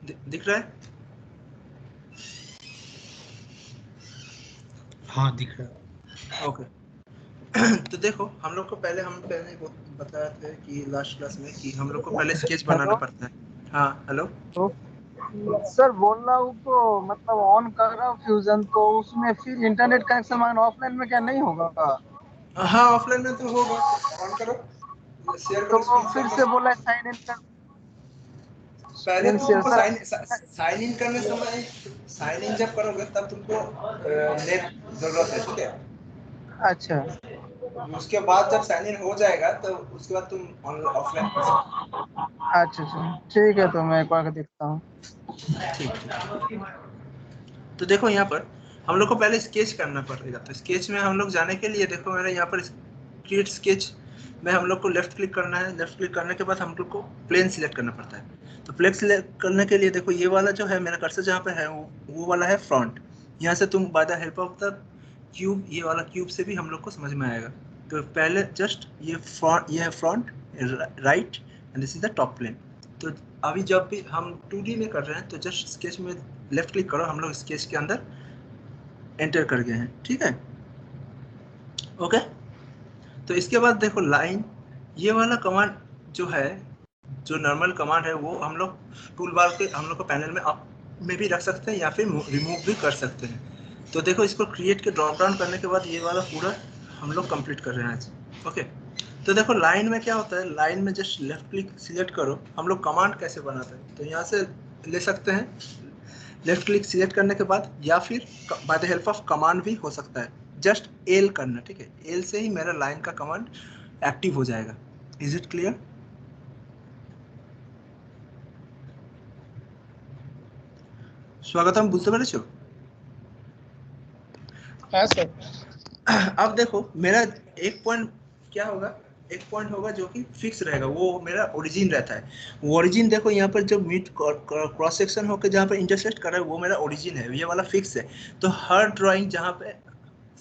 दिख रहा है? हाँ दिख रहा है। ओके। तो देखो हम लोग को पहले बताया था कि लास्ट क्लास में कि हम लोग को पहले स्केच बनाना हेलो पड़ता है। हाँ हेलो। तो सर बोल रहा हूँ तो मतलब ऑन कर रहा हूँ फ्यूजन, तो उसमें फिर इंटरनेट कनेक्शन मांगना ऑफलाइन में क्या नहीं होगा? हाँ ऑफलाइन में तो होगा। ऑन करो, शेयर करो, तो स्क्रीन शेयर फिर से करो। बोला साइन इन कर, पहले स्क्रीन तो शेयर तुमको सर। साइन इन करने समय, साइन इन जब करोगे तब तुमको नेट जरूरत है, ठीक है? अच्छा उसके बाद जब साइन इन हो जाएगा तो उसके बाद तुम ऑफलाइन कर सकते अच्छा अच्छा, ठीक है तो मैं एक बार देखता हूँ। हो। ठीक। तो देखो यहाँ पर हम लोग को पहले स्केच करना पड़ेगा। तो स्केच में हम लोग जाने के लिए देखो मेरे यहाँ पर क्रिएट स्केच में हम लोग को लेफ्ट क्लिक करना है। लेफ्ट क्लिक करने के बाद हम लोग को प्लेन सिलेक्ट करना पड़ता है। तो प्लेन सिलेक्ट करने के लिए देखो ये वाला जो है मेरा कर्सर जहाँ पे है वो वाला है फ्रंट। यहाँ से तुम bye the help of the cube, ये वाला क्यूब से भी हम लोग को समझ में आएगा। तो पहले जस्ट ये है front, right, and this is the top plane. तो अभी जब भी हम 2D में कर रहे हैं तो जस्ट स्केच में लेफ्ट क्लिक करो, हम लोग स्केच के अंदर एंटर कर गए हैं, ठीक है? ओके। तो इसके बाद देखो लाइन, ये वाला कमांड जो है, जो नॉर्मल कमांड है वो हम लोग टूल बार के हम लोग को पैनल में अप में भी रख सकते हैं या फिर रिमूव भी कर सकते हैं। तो देखो इसको क्रिएट के ड्रॉप डाउन करने के बाद ये वाला पूरा हम लोग कंप्लीट कर रहे हैं आज। ओके। तो देखो लाइन में क्या होता है, लाइन में जस्ट लेफ्ट क्लिक सिलेक्ट करो। हम लोग कमांड कैसे बनाते हैं तो यहाँ से ले सकते हैं, लेफ्ट क्लिक सिलेक्ट करने के बाद, या फिर bye the help of command भी हो सकता है। जस्ट एल करना, ठीक है? एल से ही मेरा लाइन का कमांड एक्टिव हो जाएगा। Is it clear? स्वागतम, বুঝতে পেরেছো? हाँ सर। अब देखो मेरा एक पॉइंट क्या होगा, एक पॉइंट होगा जो कि फिक्स रहेगा, वो मेरा ओरिजिन रहता है। वो ओरिजिन देखो यहाँ पर जो मिड क्रॉस सेक्शन होकर जहाँ पर इंटरसेक्ट कर रहा है वो मेरा ओरिजिन है, ये वाला फिक्स है। तो हर ड्राइंग जहाँ पे,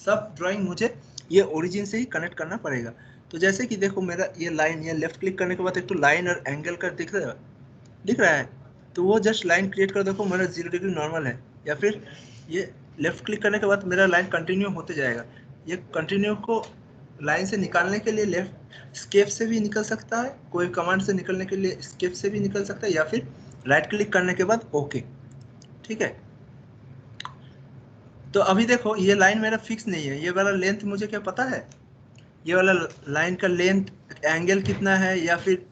सब ड्राइंग मुझे ये ओरिजिन से ही कनेक्ट करना पड़ेगा। तो जैसे कि देखो मेरा ये लाइन, ये लेफ्ट क्लिक करने के बाद एक तो लाइन और एंगल का दिख रहा है। तो वो जस्ट लाइन क्रिएट कर, देखो मेरा 0 डिग्री नॉर्मल है। या फिर ये लेफ्ट क्लिक करने के बाद मेरा लाइन कंटिन्यू होते जाएगा। ये कंटिन्यू को लाइन से निकालने के लिए लेफ्ट स्केप से भी निकल सकता है, कोई कमांड से निकलने के लिए स्केप से भी निकल सकता है, या फिर राइट क्लिक करने के बाद ओके, ठीक है? तो अभी देखो ये लाइन मेरा फिक्स नहीं है, ये वाला लेंथ मुझे क्या पता है, ये वाला लाइन का लेंथ एंगल कितना है या फिर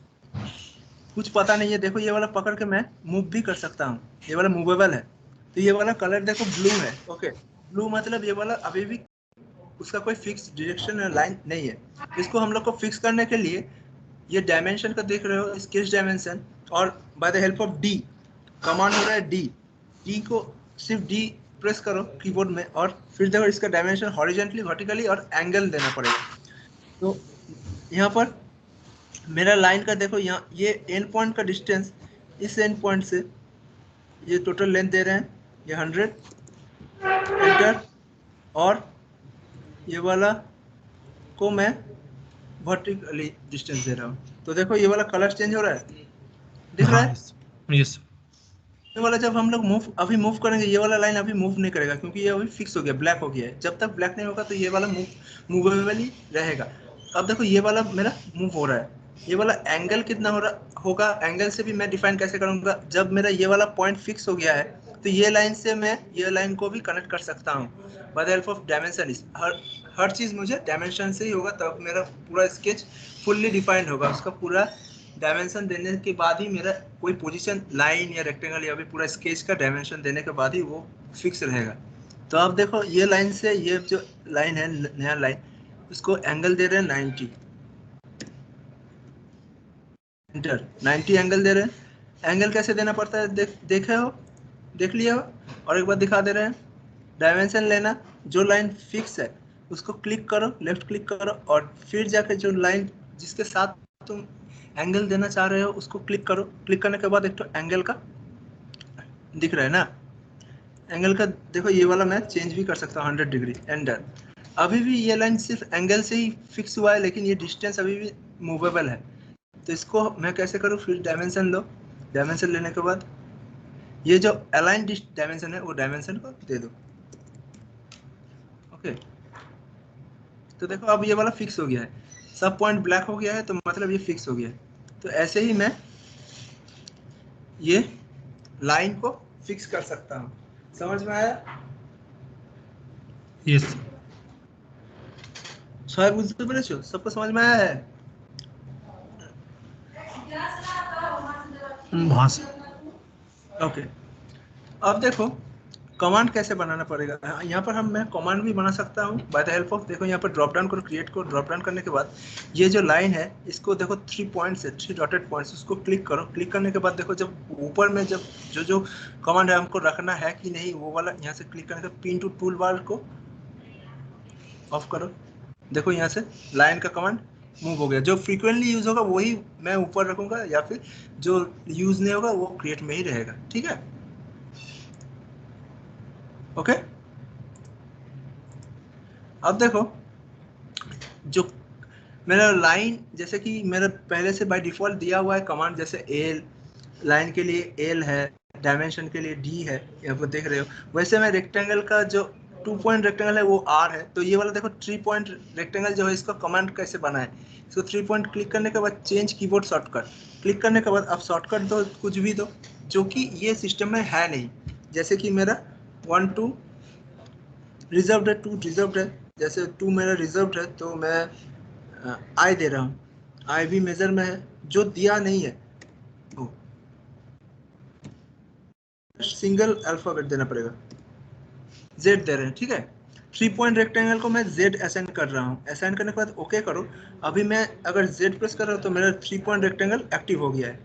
कुछ पता नहीं है। देखो ये वाला पकड़ के मैं मूव भी कर सकता हूँ, ये वाला मूवेबल है। तो ये वाला कलर देखो ब्लू है, ओके? ब्लू मतलब ये वाला अभी भी उसका कोई फिक्स डायरेक्शन या लाइन नहीं है। इसको हम लोग को फिक्स करने के लिए ये डायमेंशन का देख रहे हो, स्केच डायमेंशन, और bye the help of D command हो रहा है डी। डी को सिर्फ डी प्रेस करो कीबोर्ड में, और फिर देखो इसका डायमेंशन हॉरिजॉन्टली, वर्टिकली और एंगल देना पड़ेगा। तो यहाँ पर मेरा लाइन का देखो, यहाँ ये एंड पॉइंट का डिस्टेंस, इस एंड पॉइंट से ये टोटल लेंथ दे रहे हैं, ये 100, एंटर। और ये वाला को मैं वर्टिकली डिस्टेंस दे रहा हूँ। तो देखो ये वाला कलर चेंज हो रहा है, दिख रहा हाँ है? यस। ये वाला जब हम लोग अभी मूव करेंगे, ये वाला लाइन अभी मूव नहीं करेगा क्योंकि ये अभी फिक्स हो गया, ब्लैक हो गया है। जब तक ब्लैक नहीं होगा तो ये वाला मूवेबल ही रहेगा। अब देखो ये वाला मेरा मूव हो रहा है, ये वाला एंगल कितना हो रहा होगा, एंगल से भी मैं डिफाइन कैसे करूंगा, जब मेरा ये वाला पॉइंट फिक्स हो गया है तो ये लाइन से मैं ये लाइन को भी कनेक्ट कर सकता हूँ by the help of dimension. हर चीज मुझे डायमेंशन से ही होगा, तब मेरा पूरा स्केच फुल्ली डिफाइंड होगा। उसका पूरा डायमेंशन देने के बाद ही मेरा कोई पोजीशन, लाइन या रेक्टेंगल या भी पूरा स्केच का डायमेंशन देने के बाद ही वो फिक्स रहेगा। तो अब देखो ये लाइन से ये जो लाइन है, नया लाइन, इसको एंगल दे रहे हैं 90, इंटर 90 एंगल दे रहे हैं। एंगल कैसे देना पड़ता है देखे हो, देख लिया हो? और एक बार दिखा दे रहे हैं, डायमेंशन लेना, जो लाइन फिक्स है उसको क्लिक करो, लेफ्ट क्लिक करो, और फिर जाकर जो लाइन जिसके साथ तुम एंगल देना चाह रहे हो उसको क्लिक करो। क्लिक करने के बाद एक तो एंगल का दिख रहा है ना, एंगल का देखो ये वाला मैं चेंज भी कर सकता हूँ 100 डिग्री, एंटर। अभी भी ये लाइन सिर्फ एंगल से ही फिक्स हुआ है, लेकिन ये डिस्टेंस अभी भी मूवेबल है। तो इसको मैं कैसे करूँ, फिर डायमेंशन लो, डायमेंशन लेने के बाद ये जो अलाइन डायमेंशन है वो डायमेंशन को दे दो। ओके, तो देखो अब ये वाला फिक्स हो गया है, सब पॉइंट ब्लैक हो गया है, तो मतलब ये फिक्स हो गया है। तो ऐसे ही मैं ये लाइन को फिक्स कर सकता हूँ। समझ में आया? यस सर बुझते पेरेছো? सबको समझ में आया है? वहाँ से ओके, अब देखो कमांड कैसे बनाना पड़ेगा। यहाँ पर मैं कमांड भी बना सकता हूँ बाय द हेल्प ऑफ, देखो यहाँ पर ड्रॉप डाउन करो, क्रिएट को ड्रॉप डाउन करने के बाद ये जो लाइन है इसको देखो 3 पॉइंट्स है, 3 डॉटेड पॉइंट्स, उसको क्लिक करो। क्लिक करने के बाद देखो जब ऊपर में जब जो कमांड है हमको रखना है कि नहीं, वो वाला यहाँ से क्लिक करने के पिन टू टूल बार को ऑफ करो। देखो यहाँ से लाइन का कमांड मूव हो गया। जो फ्रीक्वेंटली यूज होगा वही मैं ऊपर रखूंगा, या फिर जो यूज नहीं होगा वो क्रिएट में ही रहेगा। ठीक है, ओके। अब देखो जो मेरा लाइन, जैसे कि मेरा पहले से बाय डिफॉल्ट दिया हुआ है कमांड, जैसे एल, लाइन के लिए एल है, डायमेंशन के लिए डी है, यहाँ पर देख रहे हो। वैसे मैं रेक्टेंगल का जो 2 पॉइंट रेक्टेंगल है वो आर है, तो ये वाला देखो 3 पॉइंट रेक्टेंगल जो है इसका कमांड कैसे बना है। इसको 3 पॉइंट क्लिक करने के बाद चेंज कीबोर्ड शॉर्टकट क्लिक करने के बाद अब शॉर्टकट दो, कुछ भी दो जो कि ये सिस्टम में है नहीं। जैसे कि मेरा 1 2 रिजर्व्ड है, 2 रिजर्व्ड है, जैसे 2 मेरा रिजर्व्ड है तो मैं आई दे रहा हूँ, आई भी मेजर में है। जो दिया नहीं है वो सिंगल अल्फाबेट देना पड़ेगा, जेड दे रहे हैं। ठीक है, 3 पॉइंट रेक्टेंगल को मैं जेड असाइन कर रहा हूँ। असाइन करने के बाद ओके करो। अभी मैं अगर जेड प्रेस कर रहा हूँ तो मेरा 3 पॉइंट रेक्टेंगल एक्टिव हो गया है।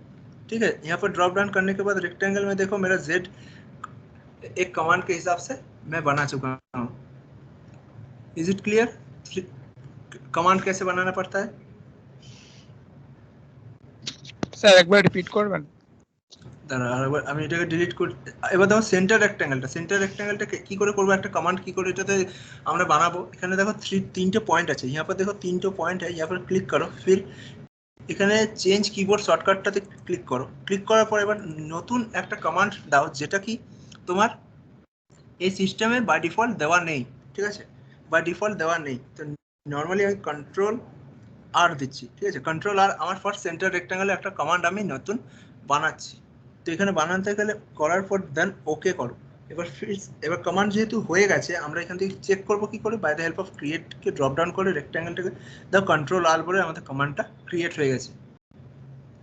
ठीक है, यहाँ पर ड्रॉप डाउन करने के बाद रेक्टेंगल में देखो मेरा जेड एक कमांड के हिसाब से मैं बना चुका हूँ। Is it clear? कमांड कैसे बनाना पड़ता है? স্যার একবার রিপিট করবেন। দাঁড়া আমি এটাকে ডিলিট করি। এবার দেখো সেন্টার রেক্টেঙ্গেলটা কি করে করবো, একটা কমান্ড কি করে এটাতে আমরা বানাবো। এখানে দেখো তিনটে পয়েন্ট আছে, यहाँ पर देखो 3 पॉइंट है, यहाँ पर क्लिक करो, फिर এখানে চেঞ্জ কিবোর্ড শর্টকাটটাতে ক্লিক করো। ক্লিক করার পর এবার নতুন একটা কমান্ড দাও যেটা কি তোমার এই সিস্টেমে বাই ডিফল্ট দেওয়া নেই। ঠিক আছে, বাই ডিফল্ট দেওয়া নেই, তো নর্মালি আমি কন্ট্রোল আর দিচ্ছি। ঠিক আছে, কন্ট্রোল আর আমার ফার্স্ট সেন্টার রেক্টেঙ্গেলে একটা কমান্ড আমি নতুন বানাচ্ছি। তো এখানে বানাতে গেলে করার পর দেন ওকে করো। এবার কমান্ড যেহেতু হয়ে গেছে, আমরা এখান থেকে চেক করবো কি করে, বাই দ্য হেল্প অফ ক্রিয়েটকে ড্রপ ডাউন করে রেক্টেঙ্গেলটাকে দাও কন্ট্রোল আর বলে আমাদের কমান্ডটা ক্রিয়েট হয়ে গেছে।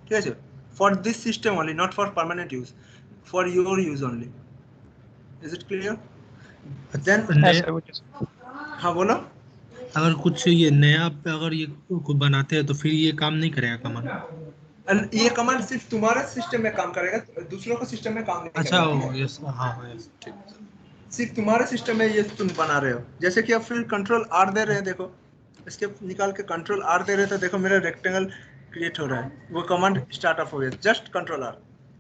ঠিক আছে, for this system only, not for permanent use, for your use only. Is it clear? Then हाँ बोलो। अगर कुछ ये नया अगर ये कुछ बनाते हैं तो फिर ये काम नहीं करेगा कमांड? ये कमांड सिर्फ तुम्हारे सिस्टम में काम करेगा, दूसरों को सिस्टम में काम नहीं अच्छा करेगा। ओ यस हाँ यस ठीक है। सिर्फ तुम्हारे सिस्टम में ये तुम बना रहे हो। जैसे कि अब फिर कंट्रोल आर दे रहे हैं, देखो इसके निकाल के कंट्रोल आर दे रहे हैं, तो देखो मेरा रेक्टेंगल क्रिएट हो रहा है, वो कमांड स्टार्ट अप हो गया, जस्ट कंट्रोल आर।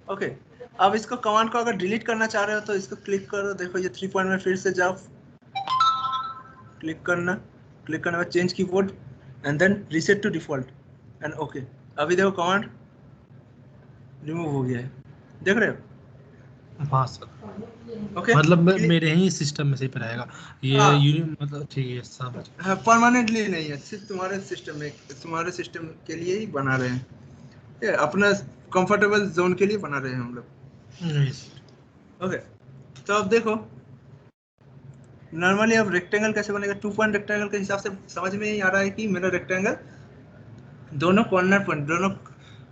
ओके, अब इसको कमांड को अगर डिलीट करना चाह रहे हो तो इसको क्लिक करो, देखो ये 3 पॉइंट में फिर से जाओ, क्लिक करना, क्लिक करने के बाद change keyboard and then reset to default and okay. अभी देखो कमांड रिमूव हो गया है, देख रहे हो? हाँ सर ओके, मतलब मेरे ही सिस्टम में से पर आएगा ये हाँ। मतलब ठीक है सब। हाँ, परमानेंटली नहीं है, सिर्फ तुम्हारे सिस्टम में, तुम्हारे सिस्टम के लिए ही बना रहे हैं, ये अपना कंफर्टेबल जोन के लिए बना रहे हैं हम लोग। ओके, तो अब देखो नॉर्मली अब रेक्टेंगल कैसे बनेगा। 2 पॉइंट रेक्टेंगल के हिसाब से समझ में ही आ रहा है कि मेरा रेक्टेंगल दोनों कॉर्नर पॉइंट, दोनों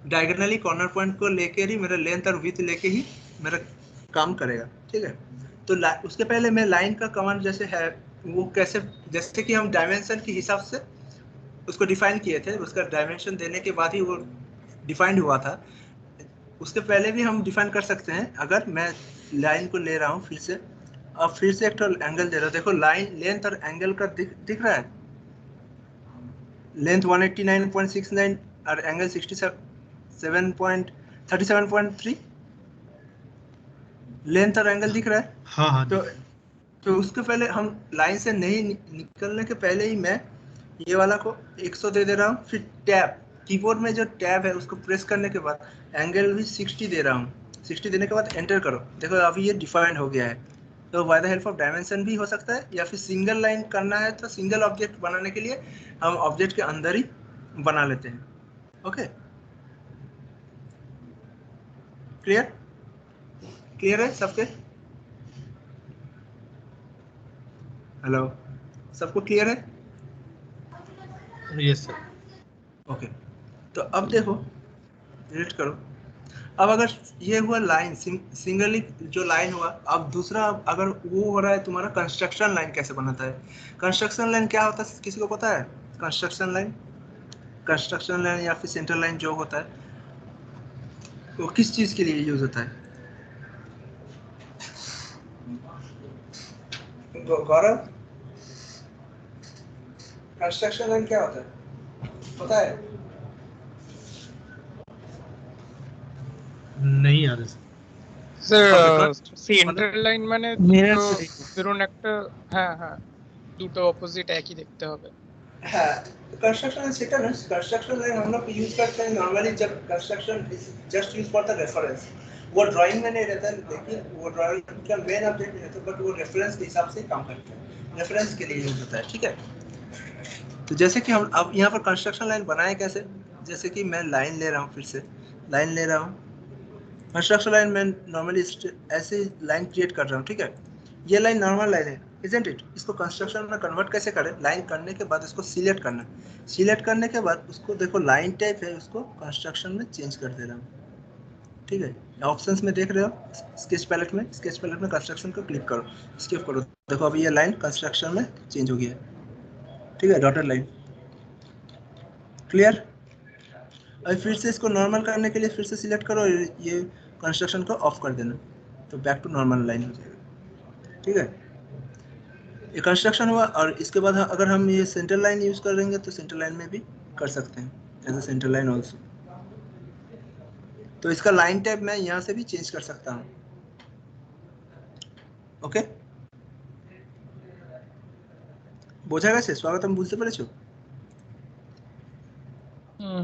डायगोनली कॉर्नर पॉइंट को लेकर ही मेरा लेंथ और विड्थ लेके ही मेरा काम करेगा। ठीक है, तो उसके पहले मैं लाइन का कमांड जैसे है वो कैसे, जैसे कि हम डायमेंशन के हिसाब से उसको डिफाइन किए थे, उसका डायमेंशन देने के बाद ही वो डिफाइंड हुआ था। उसके पहले भी हम डिफाइन कर सकते हैं। अगर मैं लाइन को ले रहा हूँ फिर से, और फिर से एक तो एंगल दे रहा हूँ, देखो लाइन लेंथ और एंगल का दिख रहा है, लेंथ 189.69 और एंगल 37.3 लेंथ और एंगल दिख रहा है। हाँ तो उसके पहले हम लाइन से नहीं निकलने के पहले ही मैं ये वाला को 100 दे रहा हूँ। फिर टैब कीबोर्ड में जो टैब है उसको प्रेस करने के बाद एंगल भी 60 दे रहा हूँ। 60 देने के बाद एंटर करो, देखो अभी ये डिफाइंड हो गया है। तो bye the help of dimension भी हो सकता है, या फिर सिंगल लाइन करना है तो सिंगल ऑब्जेक्ट बनाने के लिए हम ऑब्जेक्ट के अंदर ही बना लेते हैं। Okay, clear? क्लियर है सबके? हेलो, सबको क्लियर है? Yes sir. ओके, तो अब देखो डिलीट करो। अब अगर ये हुआ लाइन, सिंगली जो लाइन हुआ, अब दूसरा अगर वो हो रहा है तुम्हारा कंस्ट्रक्शन लाइन कैसे बनाता है? कंस्ट्रक्शन लाइन क्या होता है, किसी को पता है? कंस्ट्रक्शन लाइन, कंस्ट्रक्शन लाइन या फिर सेंटर लाइन जो होता है वो किस चीज के लिए यूज होता है? गौरव, कंस्ट्रक्शन लाइन क्या होता है, पता है? नहीं याद है सर। স্যার मतलब সেন্টার লাইন মানে মিরর দুটো সেটিং। ধরুন একটা, হ্যাঁ হ্যাঁ, দুটো অপোজিট একই দেখতে হবে। हाँ, कंस्ट्रक्शन सेक्टर है। कंस्ट्रक्शन लाइन हम लोग यूज करते हैं नॉर्मली जब construction just use for the reference. वो ड्राइंग में नहीं रहता है, लेकिन वो ड्राइंग का मेन ऑब्जेक्ट नहीं रहता, बट वो रेफरेंस के हिसाब से काम करता है, रेफरेंस के लिए यूज होता है। ठीक है, तो जैसे कि हम अब यहाँ पर कंस्ट्रक्शन लाइन बनाए कैसे? जैसे कि मैं लाइन ले रहा हूँ, फिर से लाइन ले रहा हूँ, कंस्ट्रक्शन लाइन में नॉर्मली ऐसे लाइन क्रिएट कर रहा हूँ। ठीक है, ये लाइन नॉर्मल लाइन है, इजंट इट? इसको कंस्ट्रक्शन में कन्वर्ट कैसे करें? लाइन करने के बाद इसको सिलेक्ट करना, सिलेक्ट करने के बाद उसको देखो लाइन टाइप है, उसको कंस्ट्रक्शन में चेंज कर दे रहा हूँ। ठीक है, ऑप्शंस में देख रहे हो, स्केच पैलेट में, स्केच पैलेट में कंस्ट्रक्शन को क्लिक करो, स्किप करो, देखो अभी ये लाइन कंस्ट्रक्शन में चेंज हो गया है। ठीक है, डॉटेड लाइन, क्लियर? अभी फिर से इसको नॉर्मल करने के लिए फिर से सिलेक्ट करो, ये कंस्ट्रक्शन को ऑफ कर देना, तो बैक टू नॉर्मल लाइन हो जाएगा। ठीक है, ये कंस्ट्रक्शन हुआ। और इसके बाद अगर हम ये सेंटर लाइन यूज करेंगे तो सेंटर लाइन में भी कर सकते हैं, as a centre line also. तो इसका लाइन टाइप मैं यहाँ से भी चेंज कर सकता हूँ। ओके, বোঝা গেছে? স্বাগতম, বুঝতে পেরেছো?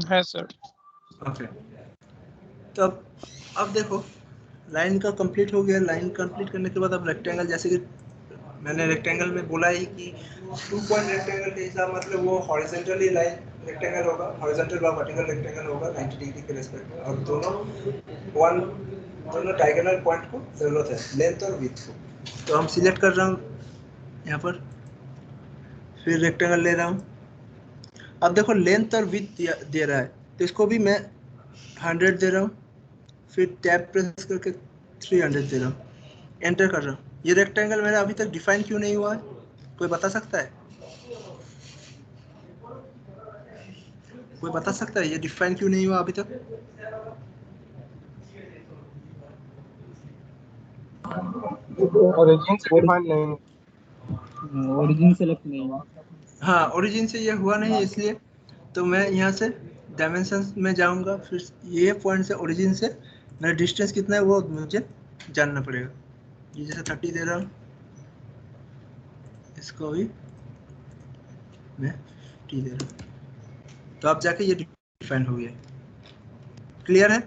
হ্যাঁ স্যার। ओके, तो अब देखो लाइन का कंप्लीट हो गया। लाइन कंप्लीट करने के बाद अब रेक्टेंगल, जैसे कि मैंने रेक्टेंगल में बोला ही कि 2 पॉइंट रेक्टेंगल के हिसाब मतलब वो हॉरिजॉन्टली लाइन रेक्टेंगल होगा, हॉरिजॉन्टल व वर्टिकल रेक्टेंगल होगा 90 डिग्री के रेस्पेक्ट में, और दोनों डायगोनल पॉइंट को जरूरत है, लेंथ और विड्थ को। तो हम सिलेक्ट कर रहा हूँ यहाँ पर, फिर रेक्टेंगल ले रहा हूँ। अब देखो लेंथ और विड्थ दे रहा है, तो इसको भी मैं 100 दे रहा हूँ, फिर टैब प्रेस करके 300 दे रहा हूँ, एंटर कर रहा हूँ। ये रेक्टेंगल मेरा अभी तक डिफाइन क्यों नहीं हुआ है, कोई बता सकता है? कोई बता सकता है ये डिफाइन क्यों नहीं हुआ अभी तक? ओरिजिन से डिफाइन नहीं, ओरिजिन सेलेक्ट नहीं हुआ। हाँ, ओरिजिन से ये हुआ नहीं, इसलिए तो मैं यहाँ से डायमेंशन में जाऊँगा, फिर ये पॉइंट से ओरिजिन से मेरा डिस्टेंस कितना है वो मुझे जानना पड़ेगा। ये जैसे 30 दे रहा हूँ, इसको भी मैं 50 दे रहा हूँ, तो अब जाके ये डिफाइन हो गया। क्लियर है?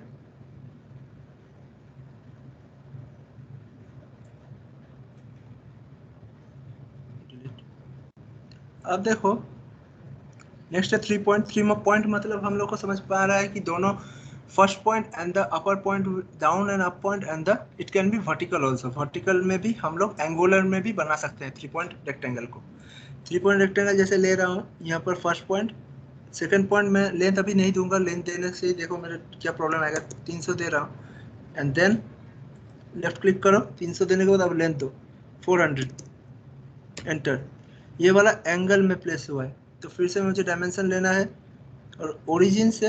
अब देखो नेक्स्ट है 3 पॉइंट। 3 पॉइंट मतलब हम लोग को समझ पा रहा है कि दोनों first point and the upper point, down and up point and the it can be vertical also. Vertical में भी हम लोग एंगुलर में भी बना सकते हैं 3 पॉइंट रेक्टेंगल को। 3 पॉइंट रेक्टेंगल जैसे ले रहा हूँ यहाँ पर, फर्स्ट पॉइंट, सेकंड पॉइंट में लेंथ अभी नहीं दूंगा, लेंथ देने से देखो मेरे क्या प्रॉब्लम आएगा। 300 दे रहा हूँ एंड देन लेफ्ट क्लिक करो, 300 देने के बाद अब लेंथ दो 400, एंटर। ये वाला एंगल में प्लेस हुआ है, तो फिर से मुझे डायमेंशन लेना है और ओरिजिन से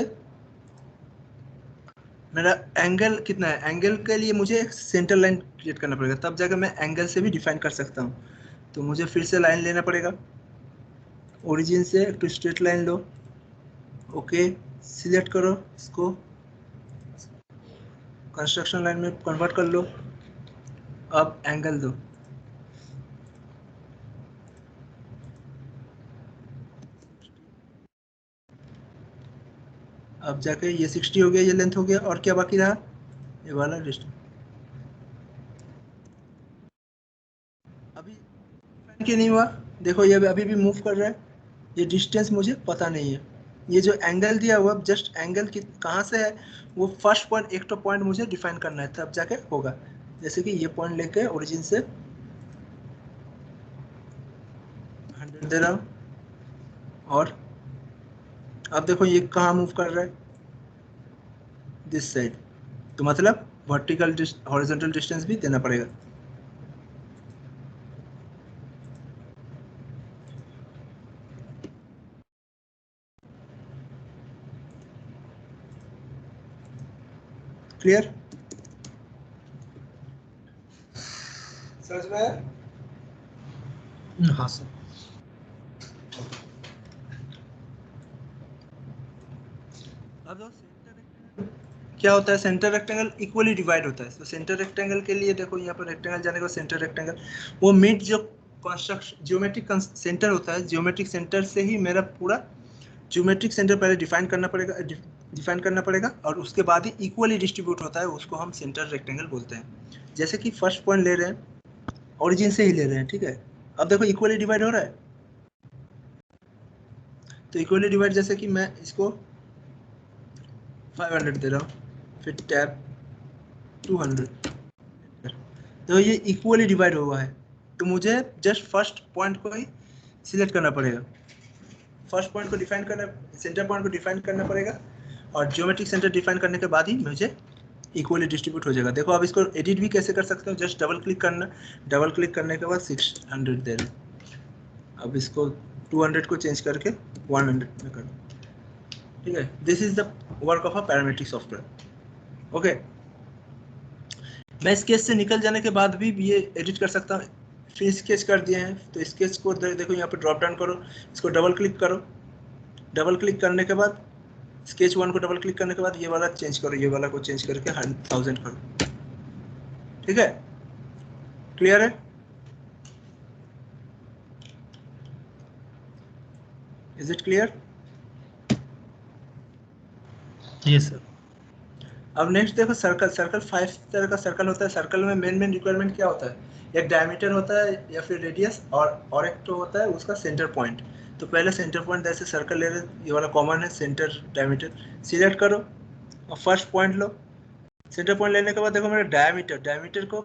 मेरा एंगल कितना है, एंगल के लिए मुझे एक सेंटर लाइन क्रिएट करना पड़ेगा, तब जाकर मैं एंगल से भी डिफाइन कर सकता हूँ। तो मुझे फिर से लाइन लेना पड़ेगा, ओरिजिन से एक स्ट्रेट लाइन लो, ओके, सिलेक्ट करो, इसको कंस्ट्रक्शन लाइन में कन्वर्ट कर लो, अब एंगल दो, अब जाके ये 60 हो गया, ये लेंथ हो गया, और क्या बाकी रहा? ये वाला डिस्टेंस अभी कि नहीं हुआ, देखो ये अभी भी मूव कर रहा है, ये डिस्टेंस मुझे पता नहीं है। ये जो एंगल दिया हुआ जस्ट एंगल कहाँ से है, वो फर्स्ट पॉइंट, एक तो पॉइंट मुझे डिफाइन करना है तब जाके होगा। जैसे कि ये पॉइंट लेके ओरिजिन से 100 दे रहा हूँ, और अब देखो ये कहाँ मूव कर रहा है, दिस साइड, तो मतलब वर्टिकल हॉरिजॉन्टल डिस्टेंस भी देना पड़ेगा। क्लियर, समझ में आया? हाँ सर। अब देखो सेंटर रेक्टेंगल क्या होता है, सेंटर रेक्टेंगल इक्वली डिवाइड होता है। तो सेंटर रेक्टेंगल के लिए देखो यहाँ पर रेक्टेंगल जाने का सेंटर रेक्टेंगल, वो मिड जो कंस्ट्रक्शन ज्योमेट्रिक सेंटर होता है, ज्योमेट्रिक सेंटर से ही मेरा पूरा ज्योमेट्रिक सेंटर पहले डिफाइन करना पड़ेगा और उसके बाद ही इक्वली डिस्ट्रीब्यूट होता है, उसको हम सेंटर रेक्टेंगल बोलते हैं। जैसे कि फर्स्ट पॉइंट ले रहे हैं, ओरिजिन से ही ले रहे हैं, ठीक है। अब देखो इक्वली डिवाइड हो रहा है, तो इक्वली डिवाइड जैसे कि मैं इसको 500 दे रहा हूँ, फिर टैप 200, तो ये इक्वली डिवाइड हुआ है, तो मुझे जस्ट फर्स्ट पॉइंट को ही सिलेक्ट करना पड़ेगा, फर्स्ट पॉइंट को डिफाइन करना, सेंटर पॉइंट को डिफाइन करना पड़ेगा, और ज्योमेट्रिक सेंटर डिफाइन करने के बाद ही मुझे इक्वली डिस्ट्रीब्यूट हो जाएगा। देखो अब इसको एडिट भी कैसे कर सकते हो, जस्ट डबल क्लिक करना, डबल क्लिक करने के बाद 600 दे रहे, अब इसको 200 को चेंज करके 100 में करना, ठीक है। This is the work of a parametric software. Okay, मैं स्केच से निकल जाने के बाद भी ये एडिट कर सकता हूँ। फिर स्केच कर दिए हैं, तो स्केच को देखो यहाँ पे ड्रॉप डाउन करो, इसको डबल क्लिक करो, डबल क्लिक करने के बाद स्केच 1 को डबल क्लिक करने के बाद ये वाला चेंज करो, ये वाला को चेंज करके 1000 करो, ठीक है। क्लियर है? Is it clear? Yes sir. अब नेक्स्ट देखो सर्कल, सर्कल 5 तरह का सर्कल होता है। सर्कल में मेन रिक्वायरमेंट क्या होता है, एक डायमीटर होता है या फिर रेडियस, और एक तो होता है उसका सेंटर पॉइंट। तो पहले सेंटर पॉइंट जैसे सर्कल ले रहे, ये वाला कॉमन है, सेंटर डायमीटर सिलेक्ट करो और फर्स्ट पॉइंट लो। सेंटर पॉइंट लेने के बाद देखो मेरा डायमीटर, डायमीटर को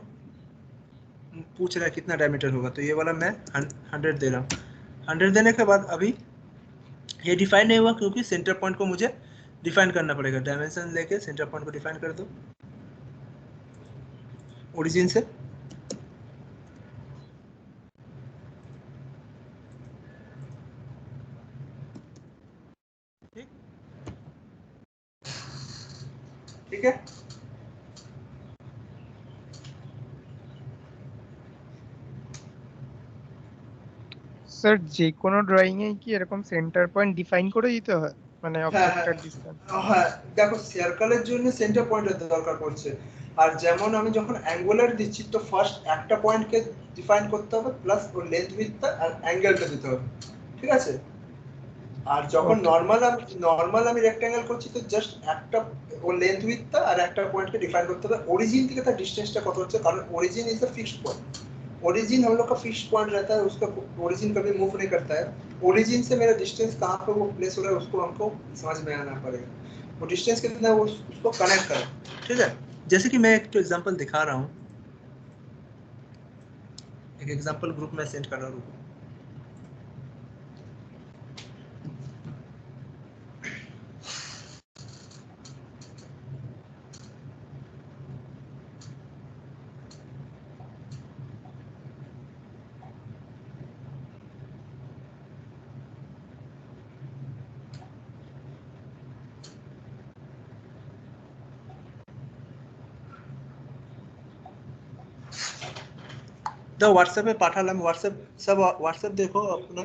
पूछ रहा है कितना डायमीटर होगा, तो ये वाला मैं 100 दे रहा हूँ। 100 देने के बाद अभी ये डिफाइन नहीं हुआ क्योंकि सेंटर पॉइंट को मुझे डिफाइन करना पड़ेगा। डायमेंशन लेके सेंटर पॉइंट को डिफाइन कर दो ओरिजिन से, ठीक, ठीक है। স্যার যে কোনো ড্রয়িং এ কি এরকম সেন্টার পয়েন্ট ডিফাইন করে দিতে হয়, মানে হ্যাঁ হ্যাঁ অবজেক্টের ডিসটেন্স? হ্যাঁ, দেখো সার্কেলের জন্য সেন্টার পয়েন্টের দরকার পড়ছে, আর যেমন আমি যখন অ্যাঙ্গুলার দিচ্ছি তো ফার্স্ট একটা পয়েন্টকে ডিফাইন করতে হবে, প্লাস ওর লেন্থ উইডথটা আর অ্যাঙ্গেলটা দিতে হবে, ঠিক আছে। আর যখন নরমাল আমি রেক্ট্যাঙ্গেল করছি তো জাস্ট একটা ওর লেন্থ উইডথটা আর একটা পয়েंटকে ডিफाइन করতে হবে। ओरिजिन থেকে তার ডিসটেंसটা কত হচ্ছে, কারণ origin is the fixed point. Origin हम लोग का फिक्स्ड पॉइंट रहता है, उसका ओरिजिन कभी मूव नहीं करता है। ओरिजिन से मेरा डिस्टेंस कहाँ पे वो प्लेस हो रहा है उसको हमको समझ में आना पड़ेगा। वो डिस्टेंस कितना है वो उसको कनेक्ट करें, ठीक है। जैसे कि मैं एक तो एग्जांपल दिखा रहा हूँ, एक एग्जांपल ग्रुप में सेंड कर रहा हूँ। तो व्हाट्सएप पे पाठालाम, व्हाट्सएप सब व्हाट्सएप देखो अपना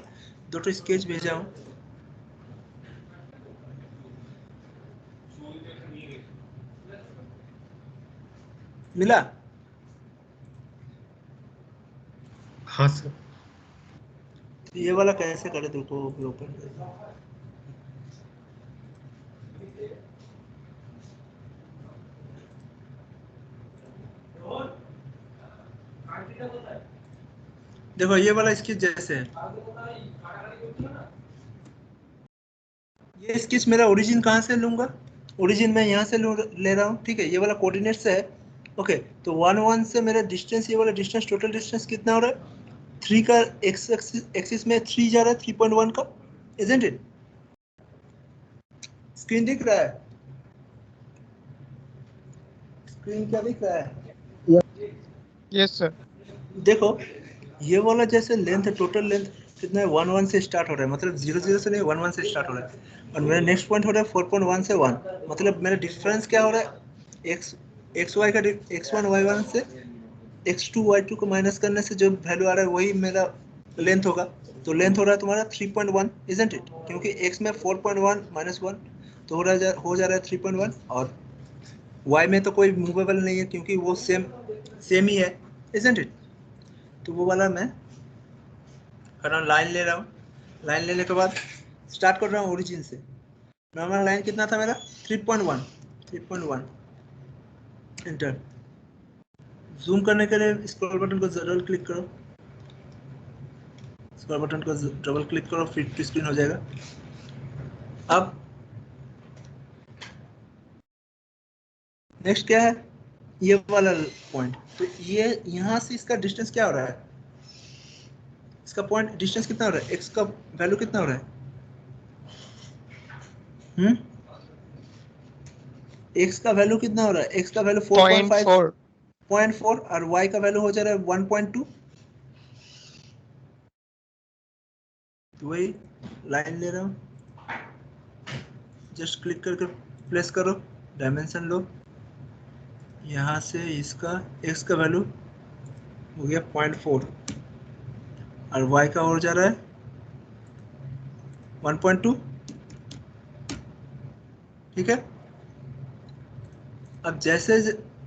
দুটো স্কেচ भेजा हूँ। मिला? हाँ सर। ये वाला कैसे करे देखो ओपन। देखो ये वाला स्केच जैसे है, ये स्केच मेरा ओरिजिन कहाँ से लूंगा, ओरिजिन मैं यहाँ से ले रहा हूँ, ठीक है। ये वाला कोऑर्डिनेट से है, ओके। तो 1 1 से मेरा डिस्टेंस, ये वाला डिस्टेंस, टोटल डिस्टेंस कितना हो रहा है 3 का, एक्स एक्सिस में 3 जा रहा है 3.1 का, इजंट इट? स्क्रीन दिख रहा है, स्क्रीन क्या दिख रहा है? Yes sir. देखो ये वाला जैसे लेंथ है, टोटल लेंथ कितना है 1 1 से स्टार्ट हो रहा है, मतलब 0 0 से नहीं 1 1 से स्टार्ट हो रहा है, और मेरा नेक्स्ट पॉइंट हो रहा है 4.1 से 1, मतलब मेरा डिफरेंस क्या हो रहा है एक्स वाई का, x1 y1 से x2 y2 को माइनस करने से जो वैल्यू आ रहा है वही मेरा लेंथ होगा। तो लेंथ हो रहा है तुम्हारा 3.1, इजंट इट? क्योंकि x में 4.1 माइनस 1 तो हो जा रहा है 3.1, और y में तो कोई मूवेबल नहीं है क्योंकि वो सेम ही है, इजंट इट? तो वो वाला मैं कर रहा हूँ, लाइन ले रहा हूँ, लाइन लेने के बाद स्टार्ट कर रहा हूँ ओरिजिन से। नॉर्मल लाइन कितना था मेरा 3.1, एंटर। जूम करने के लिए स्क्रॉल बटन को डबल क्लिक करो, स्क्रॉल बटन को डबल क्लिक करो, फिट टू स्क्रीन हो जाएगा। अब नेक्स्ट क्या है, ये वाला पॉइंट, तो ये यहाँ से इसका डिस्टेंस क्या हो रहा है, इसका पॉइंट डिस्टेंस कितना हो रहा है, एक्स का वैल्यू कितना हो रहा है, एक्स का वैल्यू कितना हो रहा है, एक्स का वैल्यू 4.5 0.4। 0.4, और y का वैल्यू हो जा रहा है 1.2। तो वही लाइन ले रहा हूँ, जस्ट क्लिक करके प्लेस करो, डायमेंशन लो, यहाँ से इसका x का वैल्यू हो गया 0.4, और y का हो जा रहा है 1.2, ठीक है। अब जैसे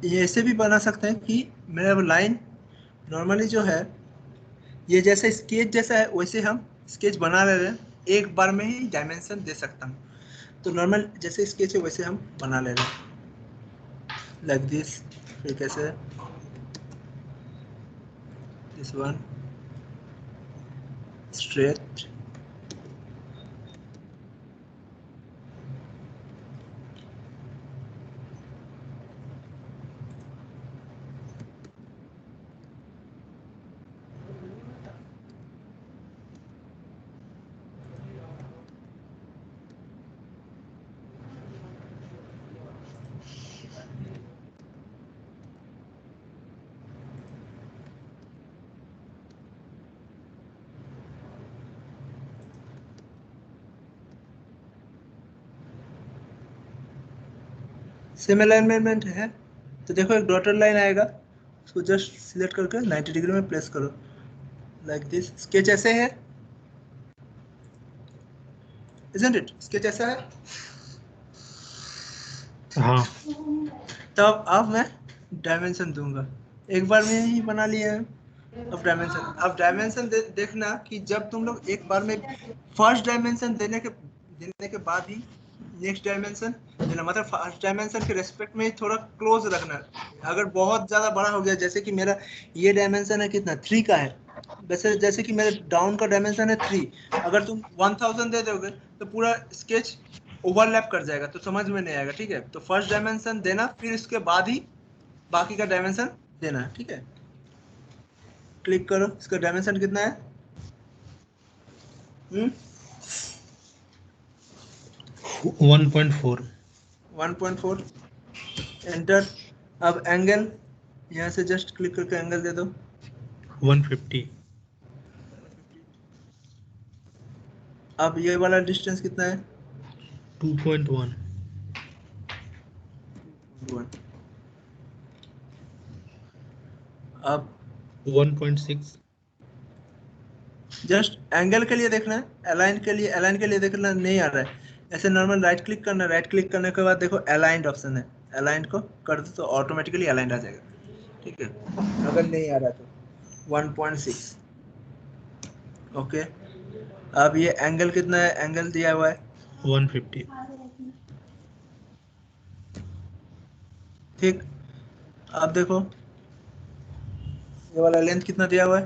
ये ऐसे भी बना सकते हैं कि मेरा लाइन नॉर्मली जो है ये जैसे स्केच जैसा है वैसे हम स्केच बना ले रहे हैं, एक बार में ही डायमेंशन दे सकता हूँ। तो नॉर्मल जैसे स्केच है वैसे हम बना ले रहे हैं, लाइक दिस। फिर कैसे this one straight, same alignment है। तो देखो एक डॉटेड लाइन आएगा, उसको जस्ट सिलेक्ट करके 90 डिग्री में प्लेस करो, लाइक दिस। स्केच ऐसे है, इजंट इट? स्केच ऐसा है। हाँ। तब अब मैं डायमेंशन दूंगा, एक बार में ही बना लिया है। अब डायमेंशन देखना कि जब तुम लोग एक बार में फर्स्ट डायमेंशन देने के बाद ही नेक्स्ट डायमेंशन देना, मतलब फर्स्ट डायमेंशन के रेस्पेक्ट में ही थोड़ा क्लोज रखना। अगर बहुत ज्यादा बड़ा हो गया, जैसे कि मेरा ये डायमेंशन है कितना 3 का है, वैसे जैसे कि मेरे डाउन का डायमेंशन है 3, अगर तुम 1000 दे दोगे तो पूरा स्केच ओवरलैप कर जाएगा, तो समझ में नहीं आएगा, ठीक है। तो फर्स्ट डायमेंशन देना, फिर इसके बाद ही बाकी का डायमेंशन देना है, ठीक है। क्लिक करो, इसका डायमेंशन कितना है 1.4। 1.4, एंटर। अब एंगल, यहाँ से जस्ट क्लिक करके एंगल दे दो 150। अब ये वाला डिस्टेंस कितना है 2.1। 1। अब 1.6। जस्ट एंगल के लिए देखना है, अलाइन के लिए देखना नहीं आ रहा है, ऐसे नॉर्मल राइट क्लिक करना, राइट क्लिक करने के बाद देखो अलाइंड ऑप्शन है, अलाइंड को कर दो तो ऑटोमेटिकली अलाइंड आ जाएगा, ठीक है। अगर नहीं आ रहा तो 1.6, ओके। अब ये एंगल कितना है, एंगल दिया हुआ है 150। ठीक। अब देखो ये वाला लेंथ कितना दिया हुआ है?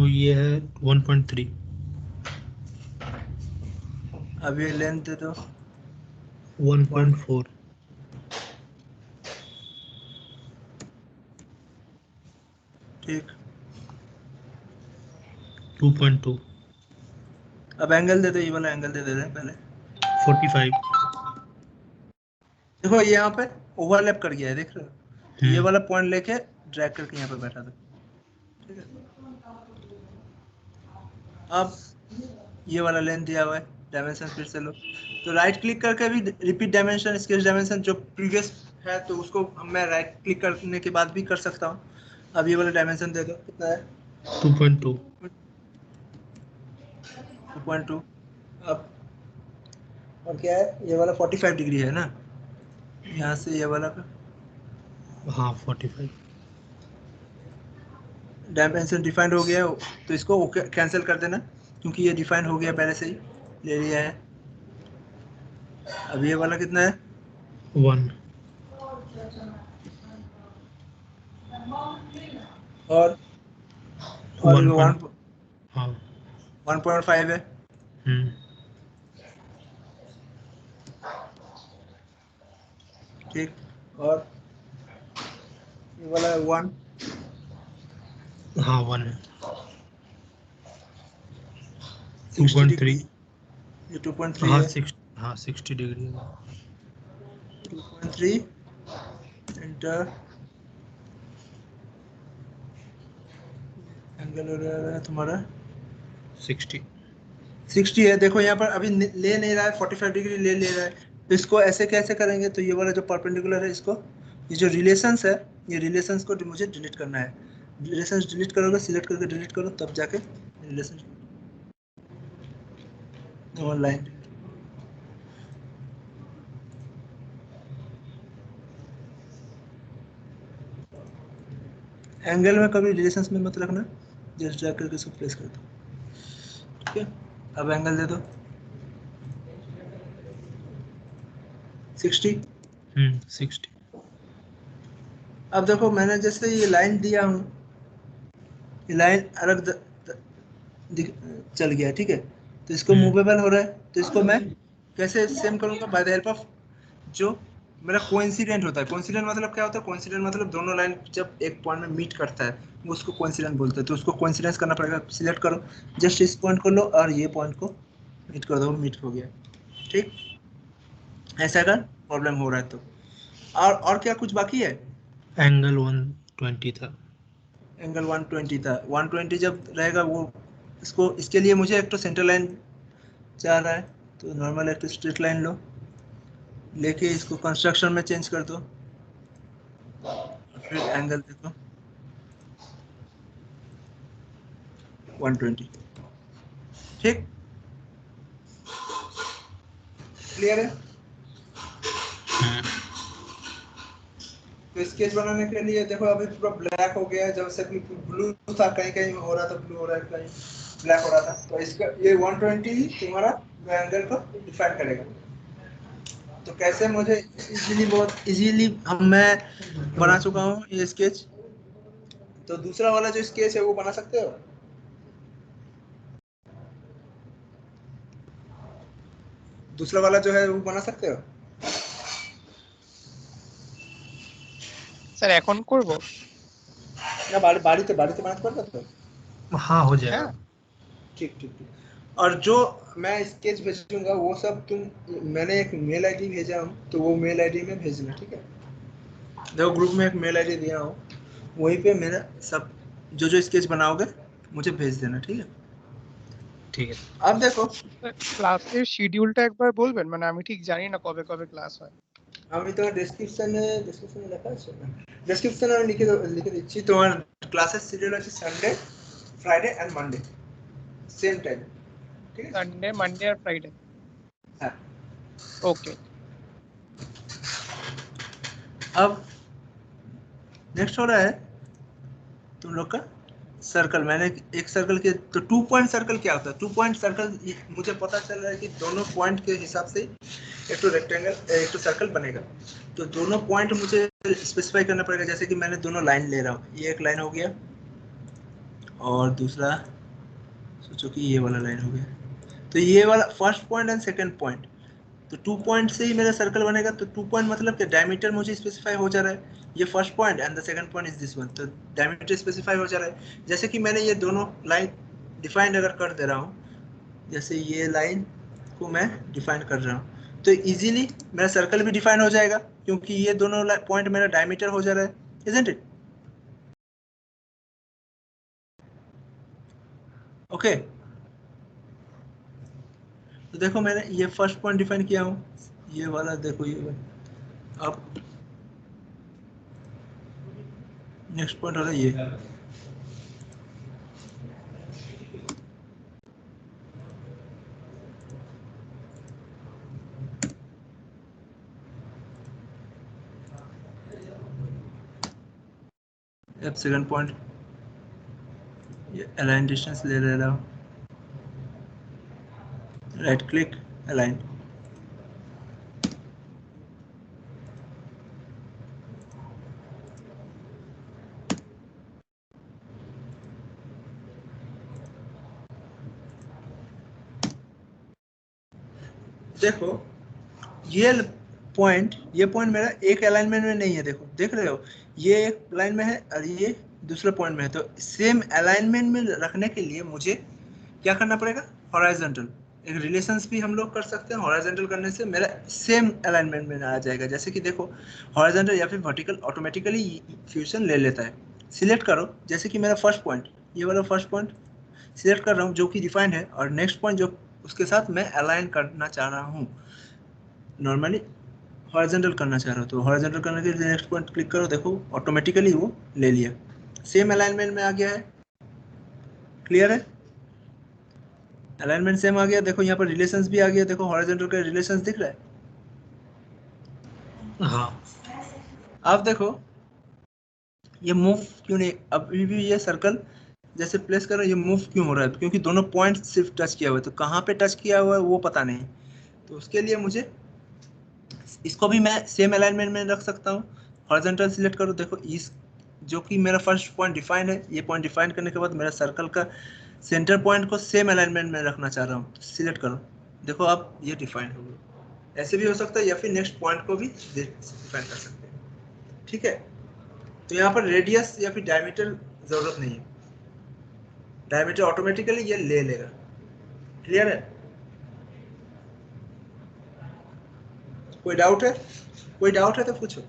ये है 1.3। अब ये लेंथ दे दो 1.4। ठीक। 2.2। अब एंगल दे दो, ये वाला एंगल दे दे पहले। 45। देखो ये यहाँ पे ओवरलैप कर गया है, देख रहे हो? तो ये हम्म। वाला पॉइंट लेके ड्रैग करके यहाँ पे बैठा दो, ठीक है। अब ये वाला लेंथ दिया हुआ है, डायमेंशन फिर से लो। तो राइट क्लिक करके भी रिपीट डायमेंशन, स्केच डायमेंशन जो प्रीवियस है तो उसको मैं राइट क्लिक करने के बाद भी कर सकता हूँ। अब ये वाला डायमेंशन दे दो, कितना है? 2.2। 2.2। अब और क्या है? ये वाला 45 डिग्री है ना, यहाँ से ये वाला का हाँ 45। डायमेंशन डिफाइंड हो गया, तो इसको कैंसिल कर देना क्योंकि ये डिफाइन हो गया, पहले से ही ले लिया है। अब ये वाला कितना है? 1। और 1 ये पॉइंट। हाँ। 1.5 है। ठीक। और ये वाला 1। हाँ 1 है। 60 2.3। डिग्री, ये 2.3 हाँ है। 60 डिग्री है। 2.3 एंटर, एंगल हो रहा है तुम्हारा 60 है। देखो यहाँ पर अभी ले नहीं रहा है, 45 डिग्री ले ले रहा है। तो इसको ऐसे कैसे करेंगे? तो ये वाला जो परपेंडिकुलर है इसको, ये जो रिलेशंस है, ये रिलेशंस को मुझे डिलीट करना है। रिलेशंस डिलीट करोगे, सिलेक्ट करके डिलीट करो, तब जाके रिलेशंस ऑनलाइन। एंगल में कभी रिलेशंस में मत रखना, जस्ट ड्रैग करके इसको प्लेस कर दो, ठीक है। अब एंगल दे दो 60। 60। अब देखो मैंने जैसे ये लाइन दिया हूँ, ये लाइन अलग चल गया, ठीक है। तो इसको मूवेबल हो रहा है, तो इसको मैं कैसे सेम करूँगा? बाय द हेल्प ऑफ जो मेरा कोइंसिडेंट होता है। कोइंसिडेंट मतलब क्या होता है? कोइंसिडेंट मतलब दोनों लाइन जब एक पॉइंट में मीट करता है वो उसको कोइंसिडेंट बोलते हैं। तो उसको कोइंसिडेंस करना पड़ेगा। सिलेक्ट करो, जस्ट इस पॉइंट को लो और ये पॉइंट को मीट कर दो, मीट हो गया, ठीक। ऐसा अगर प्रॉब्लम हो रहा है तो। और क्या कुछ बाकी है? एंगल 120 था। एंगल 120 था। 120 जब रहेगा वो, इसको इसके लिए मुझे एक तो सेंटर लाइन चाह रहा है, तो नॉर्मल एक स्ट्रेट लाइन लो, लेके इसको कंस्ट्रक्शन में चेंज कर दो, फिर एंगल देखो 120, ठीक। क्लियर है? तो स्केच बनाने के लिए देखो अभी पूरा ब्लैक हो गया है, जब से ब्लू था, कहीं कहीं हो रहा था ब्लू हो रहा है, कहीं ब्लैक हो रहा था। तो इसका ये 120 तुम्हारा एंगल को डिफाइन करेगा। तो कैसे मुझे इजीली, बहुत इजीली मैं बना चुका हूँ ये स्केच। तो दूसरा वाला जो स्केच है वो बना सकते हो? दूसरा वाला जो है वो बना सकते हो? স্যার এখন করব? না বাড়িতে বানাতে পারবে তো? हाँ हो जाएगा। হ্যাঁ। ठीक ठीक ठीक। और जो मैं स्केच भेजूंगा वो सब मैंने एक मेल आईडी भेजा हूँ, तो वो मेल आईडी में भेजना, ठीक है। देखो ग्रुप में एक मेल आईडी दिया हूँ, वहीं पे मेरा सब जो स्केच बनाओगे मुझे भेज देना, ठीक है। ठीक है। अब देखो ক্লাসের শিডিউলটা একবার বলবেন, মানে আমি ঠিক জানি না কবে কবে ক্লাস হয়। আমি তোমার ডেসক্রিপশনে লেখা আছে, ডেসক্রিপশনে আমি লিখে দিচ্ছি। তোমার ক্লাসের শিডিউল আছে Sunday, Friday and Monday, same time, ঠিক আছে। সানডে, মানডে আর ফ্রাইডে। হ্যাঁ। ওকে। अब नेक्स्ट हो रहा है तुम लोग का सर्कल। मैंने एक सर्कल के, तो 2 पॉइंट सर्कल क्या होता है? 2 पॉइंट सर्कल मुझे पता चल रहा है कि दोनों पॉइंट के हिसाब से एक तो रेक्टेंगल एक तो सर्कल बनेगा। तो दोनों पॉइंट मुझे स्पेसिफाई करना पड़ेगा, जैसे कि मैंने दोनों लाइन ले रहा हूँ, ये एक लाइन हो गया और दूसरा सोचो कि ये वाला लाइन हो गया। तो ये वाला first point and second point, तो 2 पॉइंट से ही मेरा सर्कल बनेगा। तो 2 पॉइंट मतलब कि डायमीटर मुझे स्पेसिफाई हो जा रहा है, ये first point and the second point is this one, तो डायमीटर स्पेसिफाई हो जा रहा है। जैसे कि मैंने ये दोनों लाइन डिफाइन अगर कर दे रहा हूँ, जैसे ये लाइन को मैं डिफाइन कर रहा हूँ, तो इजीली मेरा सर्कल भी डिफाइन हो जाएगा, क्योंकि ये दोनों पॉइंट मेरा डायमीटर हो जा रहा है, इजंट इट? ओके, तो देखो मैंने ये फर्स्ट पॉइंट डिफाइन किया हूँ, ये वाला देखो ये वाला। अब नेक्स्ट पॉइंट हो रहा है ये, अब सेकंड पॉइंट ये अलाइन डिस्टेंस ले रहा हूँ, राइट क्लिक अलाइन। देखो ये पॉइंट मेरा एक अलाइनमेंट में नहीं है, देखो देख रहे हो, ये एक लाइन में है और ये दूसरे पॉइंट में है। तो सेम अलाइनमेंट में रखने के लिए मुझे क्या करना पड़ेगा, हॉराइजॉन्टल एक रिलेशंस भी हम लोग कर सकते हैं। हॉराइजॉन्टल करने से मेरा सेम अलाइनमेंट में आ जाएगा। जैसे कि देखो हॉराइजॉन्टल या फिर वर्टिकल ऑटोमेटिकली फ्यूजन ले लेता है। सिलेक्ट करो, जैसे कि मेरा फर्स्ट पॉइंट, ये वाला फर्स्ट पॉइंट सिलेक्ट कर रहा हूँ जो कि डिफाइंड है, और नेक्स्ट पॉइंट जो उसके साथ मैं अलाइन करना चाह रहा हूँ, नॉर्मली हॉरिजॉन्टल करना चाह रहा हो, तो हॉरिजॉन्टल करने के लिए नेक्स्ट पॉइंट क्लिक करो, देखो ऑटोमेटिकली वो ले लिया, सेम अलाइनमेंट में आ गया है। क्लियर है? अलाइनमेंट सेम आ गया। देखो यहाँ पर रिलेशंस भी आ गया, देखो हॉरिजॉन्टल का रिलेशंस दिख रहा है। हाँ अब देखो ये मूव क्यों नहीं, अभी भी ये सर्कल जैसे प्लेस कर रहा है, ये मूव क्यों हो रहा है, क्योंकि दोनों पॉइंट सिर्फ टच किया हुआ है। तो कहाँ पे टच किया हुआ है वो पता नहीं, तो उसके लिए मुझे इसको भी मैं सेम अलाइनमेंट में रख सकता हूँ। हॉरिजॉन्टल सिलेक्ट करो, देखो इस जो कि मेरा फर्स्ट पॉइंट डिफाइन है, ये पॉइंट डिफाइन करने के बाद मेरा सर्कल का सेंटर पॉइंट को सेम अलाइनमेंट में रखना चाह रहा हूँ, तो सिलेक्ट करो, देखो अब ये डिफाइन हो गया। ऐसे भी हो सकता है, या फिर नेक्स्ट पॉइंट को भी डिफाइन कर सकते हैं। ठीक है, तो यहाँ पर रेडियस या फिर डायमीटर जरूरत नहीं है, डायमीटर ऑटोमेटिकली ये ले लेगा। क्लियर है? कोई डाउट है? कोई डाउट है तो पूछो।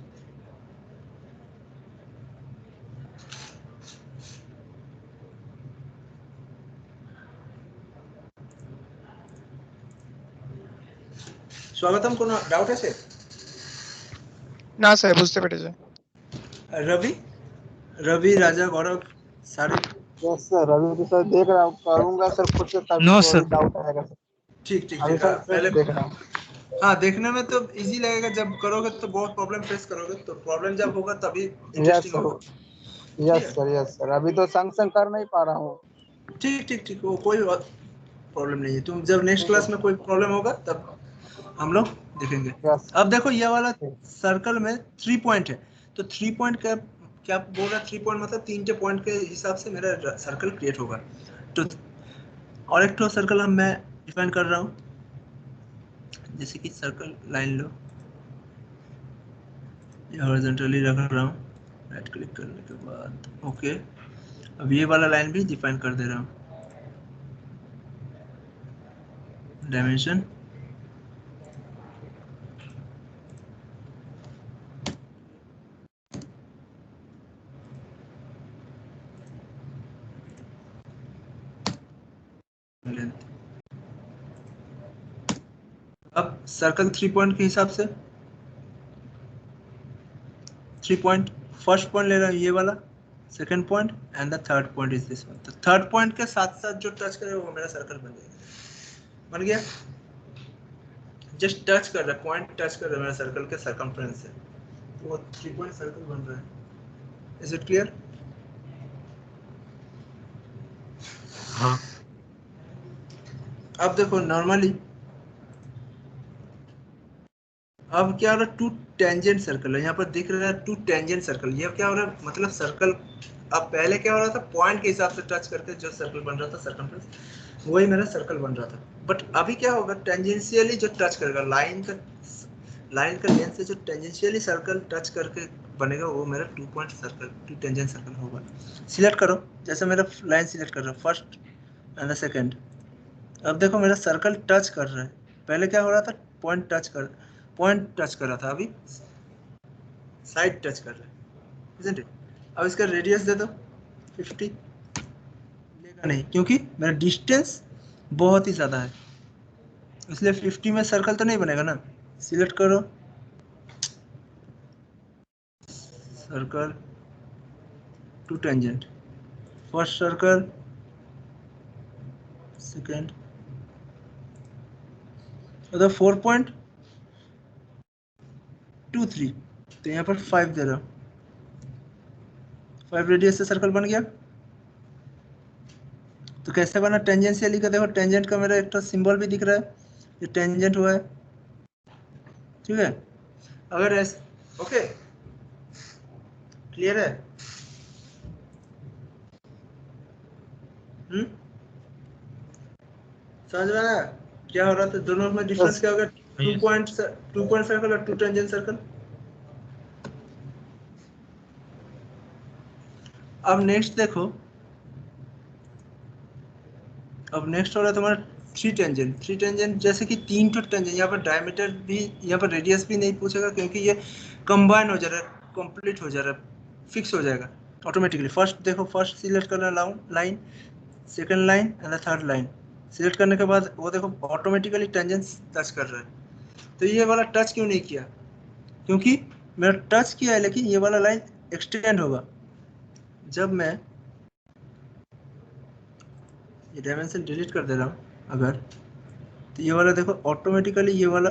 स्वागतम, কোনো ডাউট আছে? না স্যার বুঝতে পেরেছি। रवि, रवि राजा गौरव सारे? यस सर, अभी तो सर देख रहा हूँ, करूंगा सर खुद से तभी नो तो सर। अभी डाउट आएगा सर। ठीक ठीक अभी ठीक, सर हाँ पहले देख रहा हूँ। हाँ देखने में तो इजी लगेगा, जब करोगे तो बहुत प्रॉब्लम फेस करोगे, तो प्रॉब्लम जब होगा तभी यस इंटरेस्टिंग सर, होगा। ठीक यस है, सर, यस सर, अभी तो संग संग कर नहीं पा रहा हूँ। ठीक ठीक ठीक, वो कोई प्रॉब्लम नहीं है। तुम जब नेक्स्ट ठीक है क्लास में कोई प्रॉब्लम होगा तब हम लोग देखेंगे। यस अब देखो ये वाला ठीक। सर्कल में 3 पॉइंट है, तो 3 पॉइंट का क्या बोल रहा है, 3 पॉइंट मतलब 3 पॉइंट के हिसाब से मेरा सर्कल क्रिएट होगा। तो और एक तो सर्कल हम मैं डिफाइन कर रहा हूँ, जैसे कि सर्कल लाइन लो, ये हॉरिजॉन्टली रख रहा हूँ, राइट क्लिक करने के बाद ओके। अब ये वाला लाइन भी डिफाइन कर दे रहा हूँ, डायमेंशन लेंथ। अब सर्कल 3 पॉइंट के हिसाब से 3 पॉइंट, फर्स्ट पॉइंट ले रहा हूँ ये वाला, second point and the third point is this one. तो थर्ड पॉइंट के साथ साथ जो टच करेगा वो मेरा सर्कल बन जाएगा। बन गया, जस्ट टच कर रहा है, पॉइंट टच कर रहा है मेरा सर्कल के सर्कमफ्रेंस से, तो वो 3 पॉइंट सर्कल बन रहा है। Is it clear? हाँ अब देखो नॉर्मली अब क्या हो रहा है, टू टेंजेंट सर्कल है, यहाँ पर दिख रहा है टू टेंजेंट सर्कल। ये क्या हो रहा है, मतलब सर्कल। अब पहले क्या हो रहा था, पॉइंट के हिसाब से टच करके जो सर्कल बन रहा था सर्कमफ्रेंस, वही मेरा सर्कल बन रहा था। बट अभी क्या होगा, टेंजेंशियली जो टच करेगा लाइन का लेंथ से जो टेंजेंशियली सर्कल टच करके बनेगा, वो मेरा 2 पॉइंट सर्कल, 2 टेंजेंट सर्कल होगा। सिलेक्ट करो, जैसे मेरा लाइन सिलेक्ट कर रहा है, फर्स्ट एंड सेकंड। अब देखो मेरा सर्कल टच कर रहा है, पहले क्या हो रहा था, पॉइंट टच कर रहा था, अभी साइड टच कर रहा है, isn't it? अब इसका रेडियस दे दो 50, लेगा नहीं क्योंकि मेरा डिस्टेंस बहुत ही ज़्यादा है, इसलिए 50 में सर्कल तो नहीं बनेगा ना। सिलेक्ट करो circle to tangent, first circle, second, मतलब 4.23, तो यहाँ पर 5 दे रहा हूँ, 5 रेडियस से सर्कल बन गया। तो कैसे बना, टेंजेंशियली का देखो, टेंजेंट का मेरा एक तो सिंबल भी दिख रहा है, ये टेंजेंट हुआ है, ठीक है। अगर ऐसे, ओके क्लियर है, समझ में आया क्या हो रहा था, दोनों में डिफरेंस क्या होगा, 2 पॉइंट सर्कल और 2 टेंजेंट सर्कल। अब नेक्स्ट देखो, अब नेक्स्ट हो रहा है तुम्हारा 3 टेंजेंट, जैसे कि 3 तो टेंजेंट, यहाँ पर डायमीटर भी, यहाँ पर रेडियस भी नहीं पूछेगा क्योंकि ये कंबाइन हो जा रहा है, कंप्लीट हो जा रहा है, फिक्स हो जाएगा ऑटोमेटिकली। फर्स्ट देखो, फर्स्ट सिलेक्ट करना line, second line and third line, select करने के बाद वो देखो ऑटोमेटिकली टेंजेंट टच कर रहा है। तो ये वाला टच क्यों नहीं किया, क्योंकि मेरा टच किया है लेकिन ये वाला लाइन एक्सटेंड होगा जब मैं ये डायमेंशन डिलीट कर दे रहा हूँ अगर, तो ये वाला देखो ऑटोमेटिकली ये वाला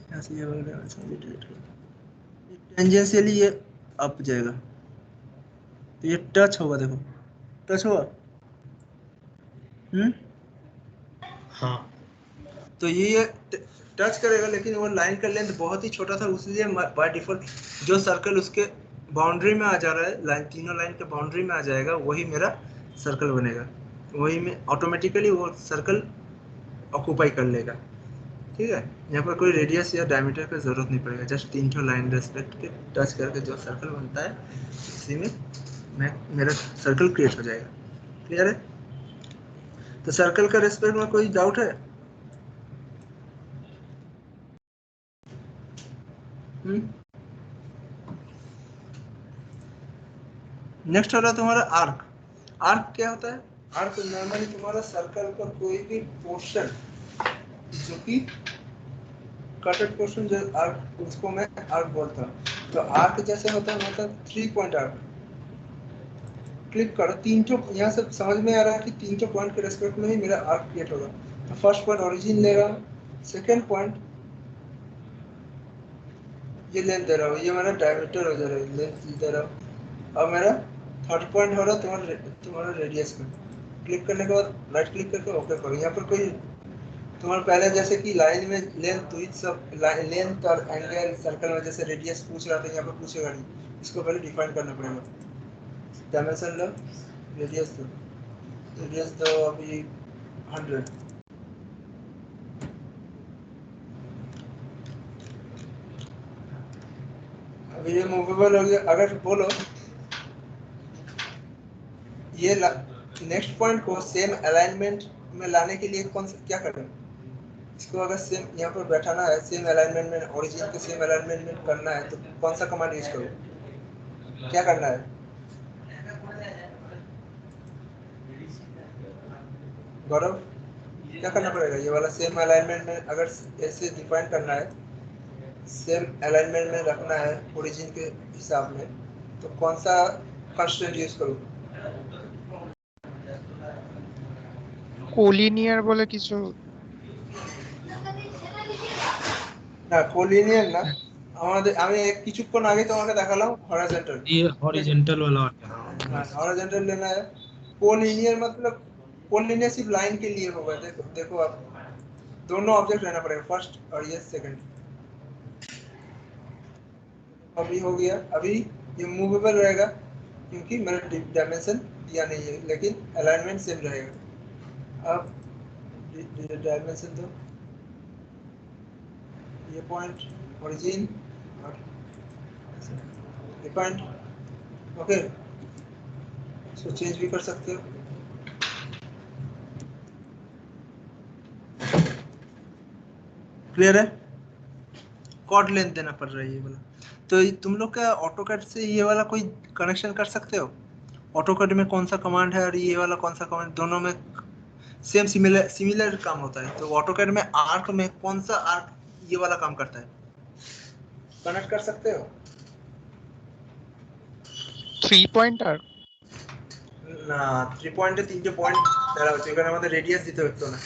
यहाँ से ये वाला डायमेंशन डिलीट कर, टेंजेंशियली ये अप जाएगा, तो ये टच होगा, देखो टच हुआ। हाँ तो ये टच करेगा, लेकिन वो लाइन का लेंथ बहुत ही छोटा था, इसलिए बाय डिफॉल्ट जो सर्कल उसके बाउंड्री में आ जा रहा है, लाइन तीनों लाइन के बाउंड्री में आ जाएगा, वही मेरा सर्कल बनेगा, वही में ऑटोमेटिकली वो सर्कल ऑक्यूपाई कर लेगा, ठीक है। यहाँ पर कोई रेडियस या डायमीटर की जरूरत नहीं पड़ेगा, जस्ट 3 लाइन रेस्पेक्ट के टच करके जो सर्कल बनता है उसी में मेरा सर्कल क्रिएट हो जाएगा, क्लियर है। तो सर्कल का रेस्पेक्ट में कोई डाउट है? नेक्स्ट हो रहा है तुम्हारा आर्क। आर्क क्या होता है, आर्क नॉर्मली तुम्हारा सर्कल का कोई भी पोर्शन जो कि कटेड पोर्शन, जो आर्क, उसको मैं आर्क बोलता हूँ। तो आर्क जैसे होता है, मतलब 3 पॉइंट आर्क। क्लिक करो, 3 यहाँ से समझ में आ रहा है कि 3 पॉइंट के रेस्पेक्ट में ही मेरा आर्क क्रिएट होगा। तो फर्स्ट पॉइंट ओरिजिन ले रहा हूँ, सेकेंड पॉइंट ये लेंथ दे रहा हूँ, ये मेरा डायमीटर हो जा रहा है, लेंथ दे रहा हूँ। अब मेरा थर्ड पॉइंट हो रहा है तुम्हारा रेडियस का। क्लिक करने के बाद राइट क्लिक करके ओके करो। यहाँ पर कोई तुम्हारा पहले जैसे कि लाइन में लेंथ हुई, सब लेंथ और एंगल सर्कल में जैसे रेडियस पूछ रहा था, यहाँ पर पूछेगा नहीं, इसको पहले डिफाइन करना पड़ेगा। डायमेंशन लो, रेडियस दो, रेडियस दो अभी 100। अभी ये मूवेबल हो गया। अगर बोलो ये नेक्स्ट पॉइंट को सेम अलाइनमेंट में लाने के लिए कौन सा क्या करें, इसको अगर सेम यहाँ पर बैठाना है, सेम अलाइनमेंट में, ओरिजिन के सेम अलाइनमेंट में करना है, तो कौन सा कमांड यूज करूँ, क्या करना है गौरव, क्या करना पड़ेगा? ये वाला सेम अलाइनमेंट में अगर ऐसे डिफाइन करना है, सेम अलाइनमेंट में रखना है ओरिजिन के हिसाब में, तो कौन सा कंस्ट्रेंट यूज करूँ? কোলিনিয়ার বলে কিছু না কোলিনিয়ার না, আমাদের আমি কিছুক্ষণ আগে তোমাকে দেখালাম हॉरिजॉन्टल। ये हॉरिजेंटल वाला होता है। हाँ हॉरिजॉन्टल लेना है। कोलिनियर मतलब कोलिनियर सिर्फ लाइन के लिए होगा। देखो देखो आप दोनों ऑब्जेक्ट रहना पड़ेगा, फर्स्ट और ये सेकंड। अभी हो गया, अभी ये मूवेबल रहेगा क्योंकि मेरा डायमेंशन दिया नहीं है, लेकिन अलाइनमेंट सेम रहेगा। अब डायमेंशन दो, ये पॉइंट ओरिजिन और ये पॉइंट, ओके। इसको चेंज भी कर सकते हो। क्लियर है? कॉर्ड लेंथ देना पड़ रहा है ये वाला। तो तुम लोग क्या ऑटोकैड से ये वाला कोई कनेक्शन कर सकते हो? ऑटोकैड में कौन सा कमांड है और ये वाला कौन सा कमांड, दोनों में सेम सिमिलर काम होता है। तो ऑटोकैड में आर्क में कौन सा आर्क ये वाला काम करता है, कनेक्ट कर सकते हो? 3 পয়েন্ট আর না 3 পয়েন্টে তিনটে পয়েন্ট দেওয়া হচ্ছে, এখানে আমাদের রেডিয়াস দিতে হতো না।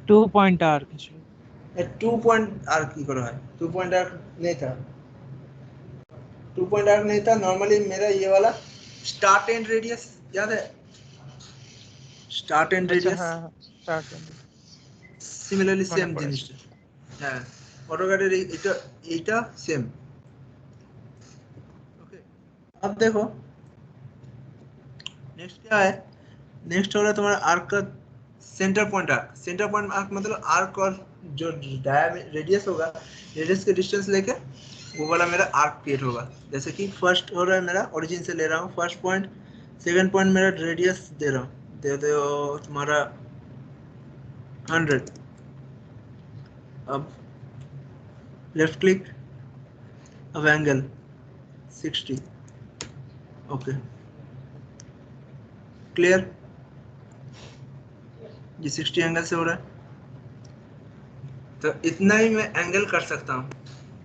2 পয়েন্ট আর কিছু 2 পয়েন্ট আর কি করে হয়? 2 पॉइंट आर्क नहीं था, 2 पॉइंट आर्क नहीं था। नॉर्मली मेरा ये वाला स्टार्ट एंड रेडियस याद है? स्टार्ट एंड আচ্ছা रेडियस হ্যাঁ হ্যাঁ স্টার্ট সিমিলারলি মনে সেম পড়েছে। জিনিসটা। হ্যাঁ, অটোক্যাডের এটা এইটা সেম। ओके, अब देखो नेक्स्ट क्या है। नेक्स्ट हो रहा है तुम्हारा आर्क का centre point arc. Centre point arc मतलब आर्क और जो रेडियस होगा, रेडियस के डिस्टेंस लेके वो वाला मेरा आर्क क्रिएट होगा। जैसे कि फर्स्ट हो रहा है मेरा ओरिजिन से ले रहा हूँ फर्स्ट पॉइंट, सेकंड पॉइंट मेरा रेडियस दे रहा हूँ, दे दो तुम्हारा 100। अब लेफ्ट क्लिक, अब एंगल 60, ओके क्लियर। ये 60 एंगल से हो रहा है, तो इतना ही मैं एंगल कर सकता हूँ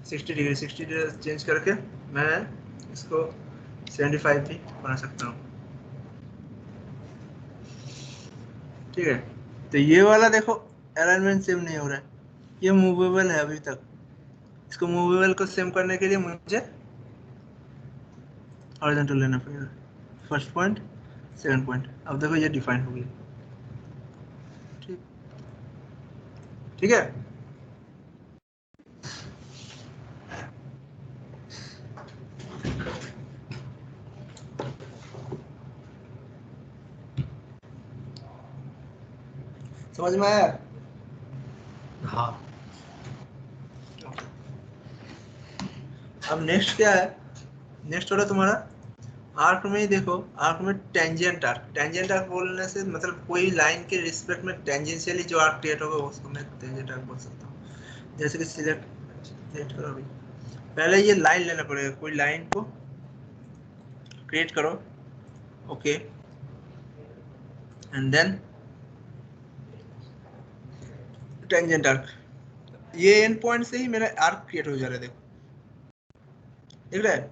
60 डिग्री। 60 डिग्री चेंज करके मैं इसको 75 भी बना सकता हूँ, ठीक है। तो ये वाला देखो अलाइनमेंट सेम नहीं हो रहा है, ये मूवेबल है अभी तक। इसको मूवेबल को सेम करने के लिए मुझे हॉरिजॉन्टल लेना पड़ेगा, फर्स्ट पॉइंट सेकंड पॉइंट। अब देखो ये डिफाइन हो गया, ठीक ठीक है। समझ में आया? हाँ अब नेक्स्ट क्या है। नेक्स्ट हो रहा है तुम्हारा आर्क में ही देखो, आर्क में टेंजेंट आर्क। टेंजेंट आर्क बोलने से मतलब कोई लाइन के रिस्पेक्ट में टेंजेंशियली जो आर्क क्रिएट होगा उसको मैं टेंजेंट आर्क बोल सकता हूँ। जैसे कि सिलेक्ट करो, अभी पहले ये लाइन लेना पड़ेगा, कोई लाइन को क्रिएट करो, okay, and then tangent arc. ये एंड पॉइंट से ही मेरा आर्क क्रिएट हो जा रहा है, देखो दिख रहा है?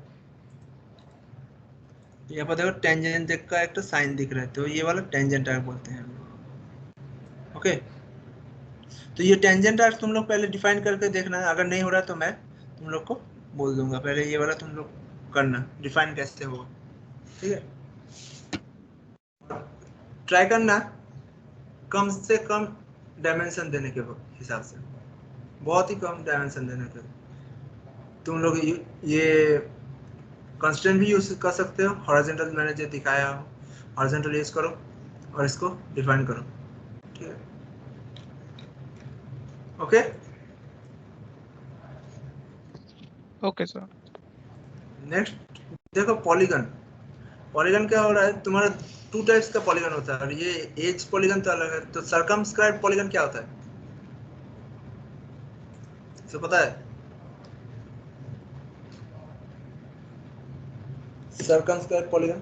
यहाँ पर देखो टेंजेंट का एक तो साइन दिख रहा है, तो ये वाला टेंजेंट आर्क बोलते हैं हम लोग, ओके। तो ये टेंजेंट आर्क तुम लोग पहले डिफाइन करके देखना है, अगर नहीं हो रहा तो मैं तुम लोग को बोल दूंगा। पहले ये वाला तुम लोग करना डिफाइन कैसे होगा, ठीक है। ट्राई करना कम से कम डायमेंशन देने के हिसाब से, बहुत ही कम डायमेंशन देने के। तुम लोग ये कंस्टेंट भी यूज कर सकते हो, हॉरिजॉन्टल मैंने जो दिखाया हॉरिजॉन्टल यूज करो और इसको डिफाइन करो, ठीक है, ओके। Okay sir. नेक्स्ट देखो पॉलीगन। पॉलीगन क्या हो रहा है तुम्हारा, 2 टाइप्स का पॉलीगन होता है, और ये एज पॉलीगन तो अलग है। तो सर्कमस्क्राइब पॉलीगन क्या होता है, तो पता है? सर्कमस्क्राइब पॉलीगन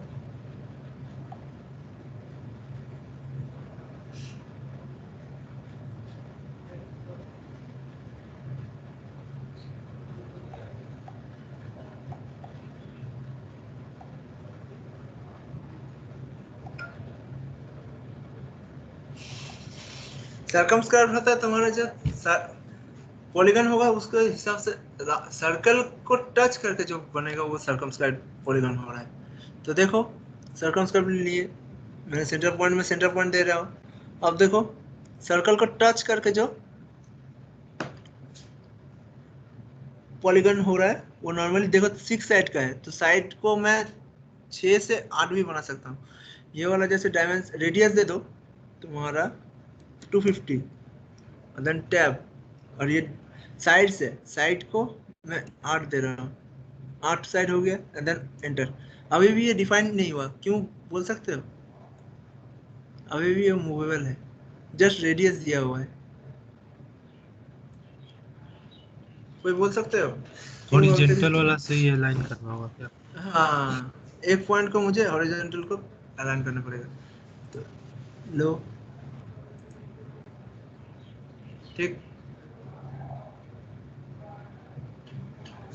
सर्कमस्क्राइब होता है तुम्हारा जो पॉलीगन होगा उसके हिसाब से, सर्कल को टच करके जो बनेगा वो सर्कमस्क्राइब पॉलीगन हो रहा है। तो देखो सर्कमस्क्राइब लिए मैंने सेंटर पॉइंट में सेंटर पॉइंट दे रहा हूँ। अब देखो सर्कल को टच करके जो पॉलीगन हो रहा है वो नॉर्मली देखो 6 साइड का है, तो साइड को मैं 6 से 8 भी बना सकता हूँ। ये वाला जैसे डायमेंशन रेडियस दे दो तुम्हारा 250 और देन टैब, और ये साइड से साइड को मैं 8 दे रहा हूँ, 8 साइड हो गया एंड देन एंटर। अभी भी ये डिफाइन नहीं हुआ, क्यों बोल सकते हो? अभी भी ये मूवेबल है, जस्ट रेडियस दिया हुआ है। कोई बोल सकते हो? हॉरिजॉन्टल वाला से ही अलाइन करना होगा क्या? हाँ, एक पॉइंट को मुझे हॉरिजॉन्टल को अलाइन करना पड़ेगा। तो लो, ठीक।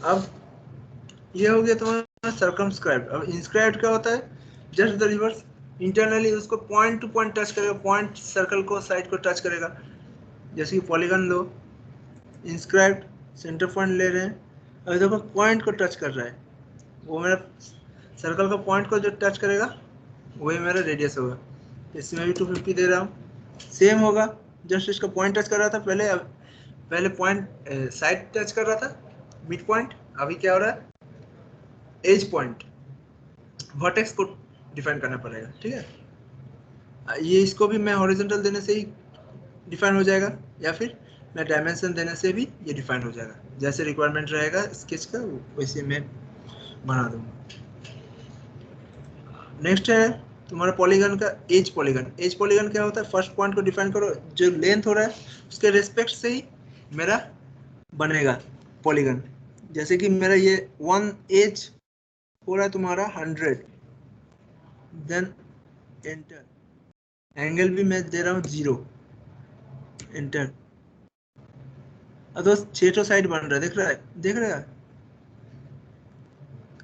अब ये हो गया तुम्हारा सर्कमस्क्राइब्ड। अब इंस्क्राइब्ड क्या होता है? जस्ट द रिवर्स, इंटरनली उसको पॉइंट टू पॉइंट टच करेगा, पॉइंट सर्कल को साइड को टच करेगा। जैसे कि पॉलीगन लो, इंस्क्राइब्ड सेंटर पॉइंट ले रहे हैं, अभी देखो पॉइंट को टच कर रहा है, वो मेरा सर्कल का पॉइंट को जो टच करेगा वही मेरा रेडियस होगा। इसमें भी 250 दे रहा हूँ, सेम होगा। जस्ट इसका पॉइंट टच कर रहा था पहले पॉइंट साइड टच कर रहा था मिड पॉइंट, अभी क्या हो रहा है? एज पॉइंट, वर्टेक्स को डिफाइन करना पड़ेगा, ठीक है। ये इसको भी मैं हॉरिजॉन्टल देने से ही डिफाइन हो जाएगा, या फिर मैं डायमेंशन देने से भी ये डिफाइन हो जाएगा। जैसे रिक्वायरमेंट रहेगा स्केच का वैसे मैं बना दूंगा। नेक्स्ट है तुम्हारा पॉलीगन का एज पॉलीगन। एज पॉलीगन क्या होता है? फर्स्ट पॉइंट को डिफाइन करो, जो लेंथ हो रहा है उसके रेस्पेक्ट से ही मेरा बनेगा पॉलीगन। जैसे कि मेरा ये 1 एज हो रहा है तुम्हारा 100, देन एंटर, एंगल भी मैं दे रहा हूँ 0, एंटर। अब दोस्त 6 साइड बन रहा है, देख रहा है।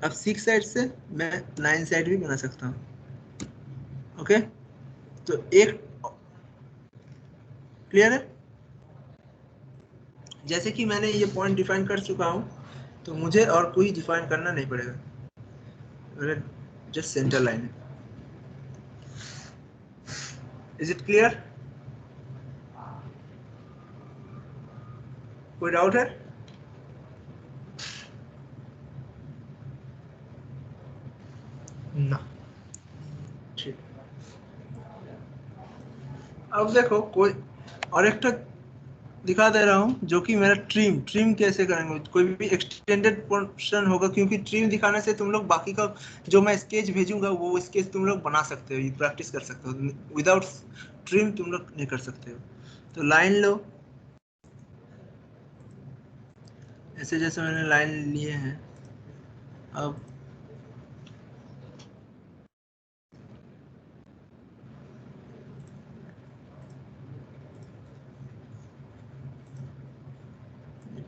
अब 6 साइड से मैं 9 साइड भी बना सकता हूँ। ओके, तो एक क्लियर है। जैसे कि मैंने ये पॉइंट डिफाइन कर चुका हूँ, तो मुझे और कोई डिफाइन करना नहीं पड़ेगा, मेरा जस्ट सेंटर लाइन है। Is it clear? कोई डाउट है? ना। ठीक। अब देखो कोई और एक दिखा दे रहा हूँ, जो कि मेरा ट्रिम कैसे करेंगे। कोई भी एक्सटेंडेड पोर्शन होगा, क्योंकि ट्रिम दिखाने से तुम लोग बाकी का जो मैं स्केच भेजूंगा वो स्केच तुम लोग बना सकते हो, प्रैक्टिस कर सकते हो। विदाउट ट्रिम तुम लोग नहीं कर सकते हो। तो लाइन लो, ऐसे जैसे मैंने लाइन लिए हैं। अब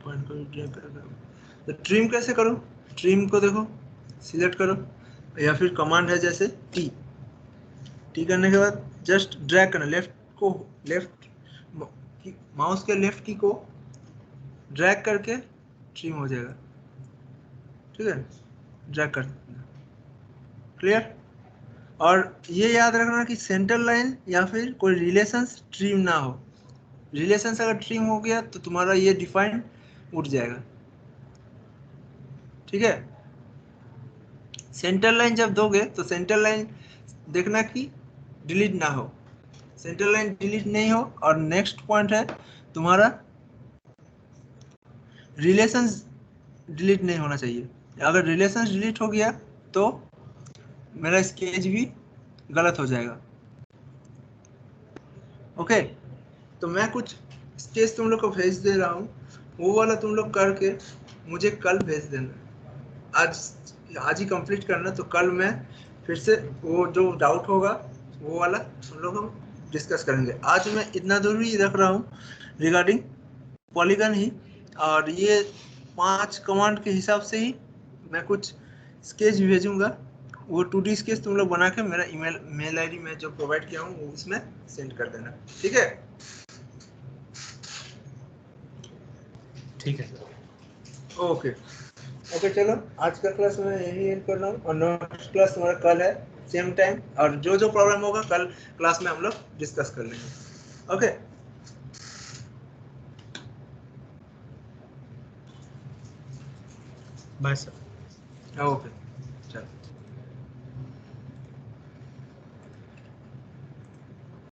पॉइंट को ड्रैग करो। तो ट्रिम कैसे करो? ट्रिम को देखो, सिलेक्ट करो, या फिर कमांड है जैसे टी करने के बाद जस्ट ड्रैग करना, लेफ्ट माउस के लेफ्ट की को ड्रैग करके ट्रिम हो जाएगा, ठीक है। ड्रैग कर, क्लियर। और ये याद रखना कि सेंटर लाइन या फिर कोई रिलेशंस ट्रिम ना हो। रिलेशंस अगर ट्रिम हो गया तो तुम्हारा ये डिफाइन उठ जाएगा, ठीक है। सेंटर लाइन जब दोगे तो सेंटर लाइन देखना कि डिलीट ना हो, सेंटर लाइन डिलीट नहीं हो। और नेक्स्ट पॉइंट है तुम्हारा रिलेशंस डिलीट नहीं होना चाहिए। अगर रिलेशंस डिलीट हो गया तो मेरा स्केच भी गलत हो जाएगा। ओके, तो मैं कुछ स्केच तुम लोग को भेज दे रहा हूँ, वो वाला तुम लोग करके मुझे कल भेज देना। आज ही कंप्लीट करना, तो कल मैं फिर से वो जो डाउट होगा वो वाला हम लोग हम डिस्कस करेंगे। आज मैं इतना दूर ही रख रहा हूँ रिगार्डिंग पॉलीगन ही, और ये 5 कमांड के हिसाब से ही मैं कुछ स्केच भेजूंगा। वो 2D स्केच तुम लोग बना के मेरा मेल आईडी में जो प्रोवाइड किया हूँ उसमें सेंड कर देना, ठीक है। ठीक है। ओके चलो, आज का क्लास मैं यही एंड कर रहा हूँ, और नेक्स्ट क्लास तुम्हारा कल है सेम टाइम, और जो प्रॉब्लम होगा कल क्लास में हम लोग डिस्कस कर लेंगे। ओके। Bye sir. ओके।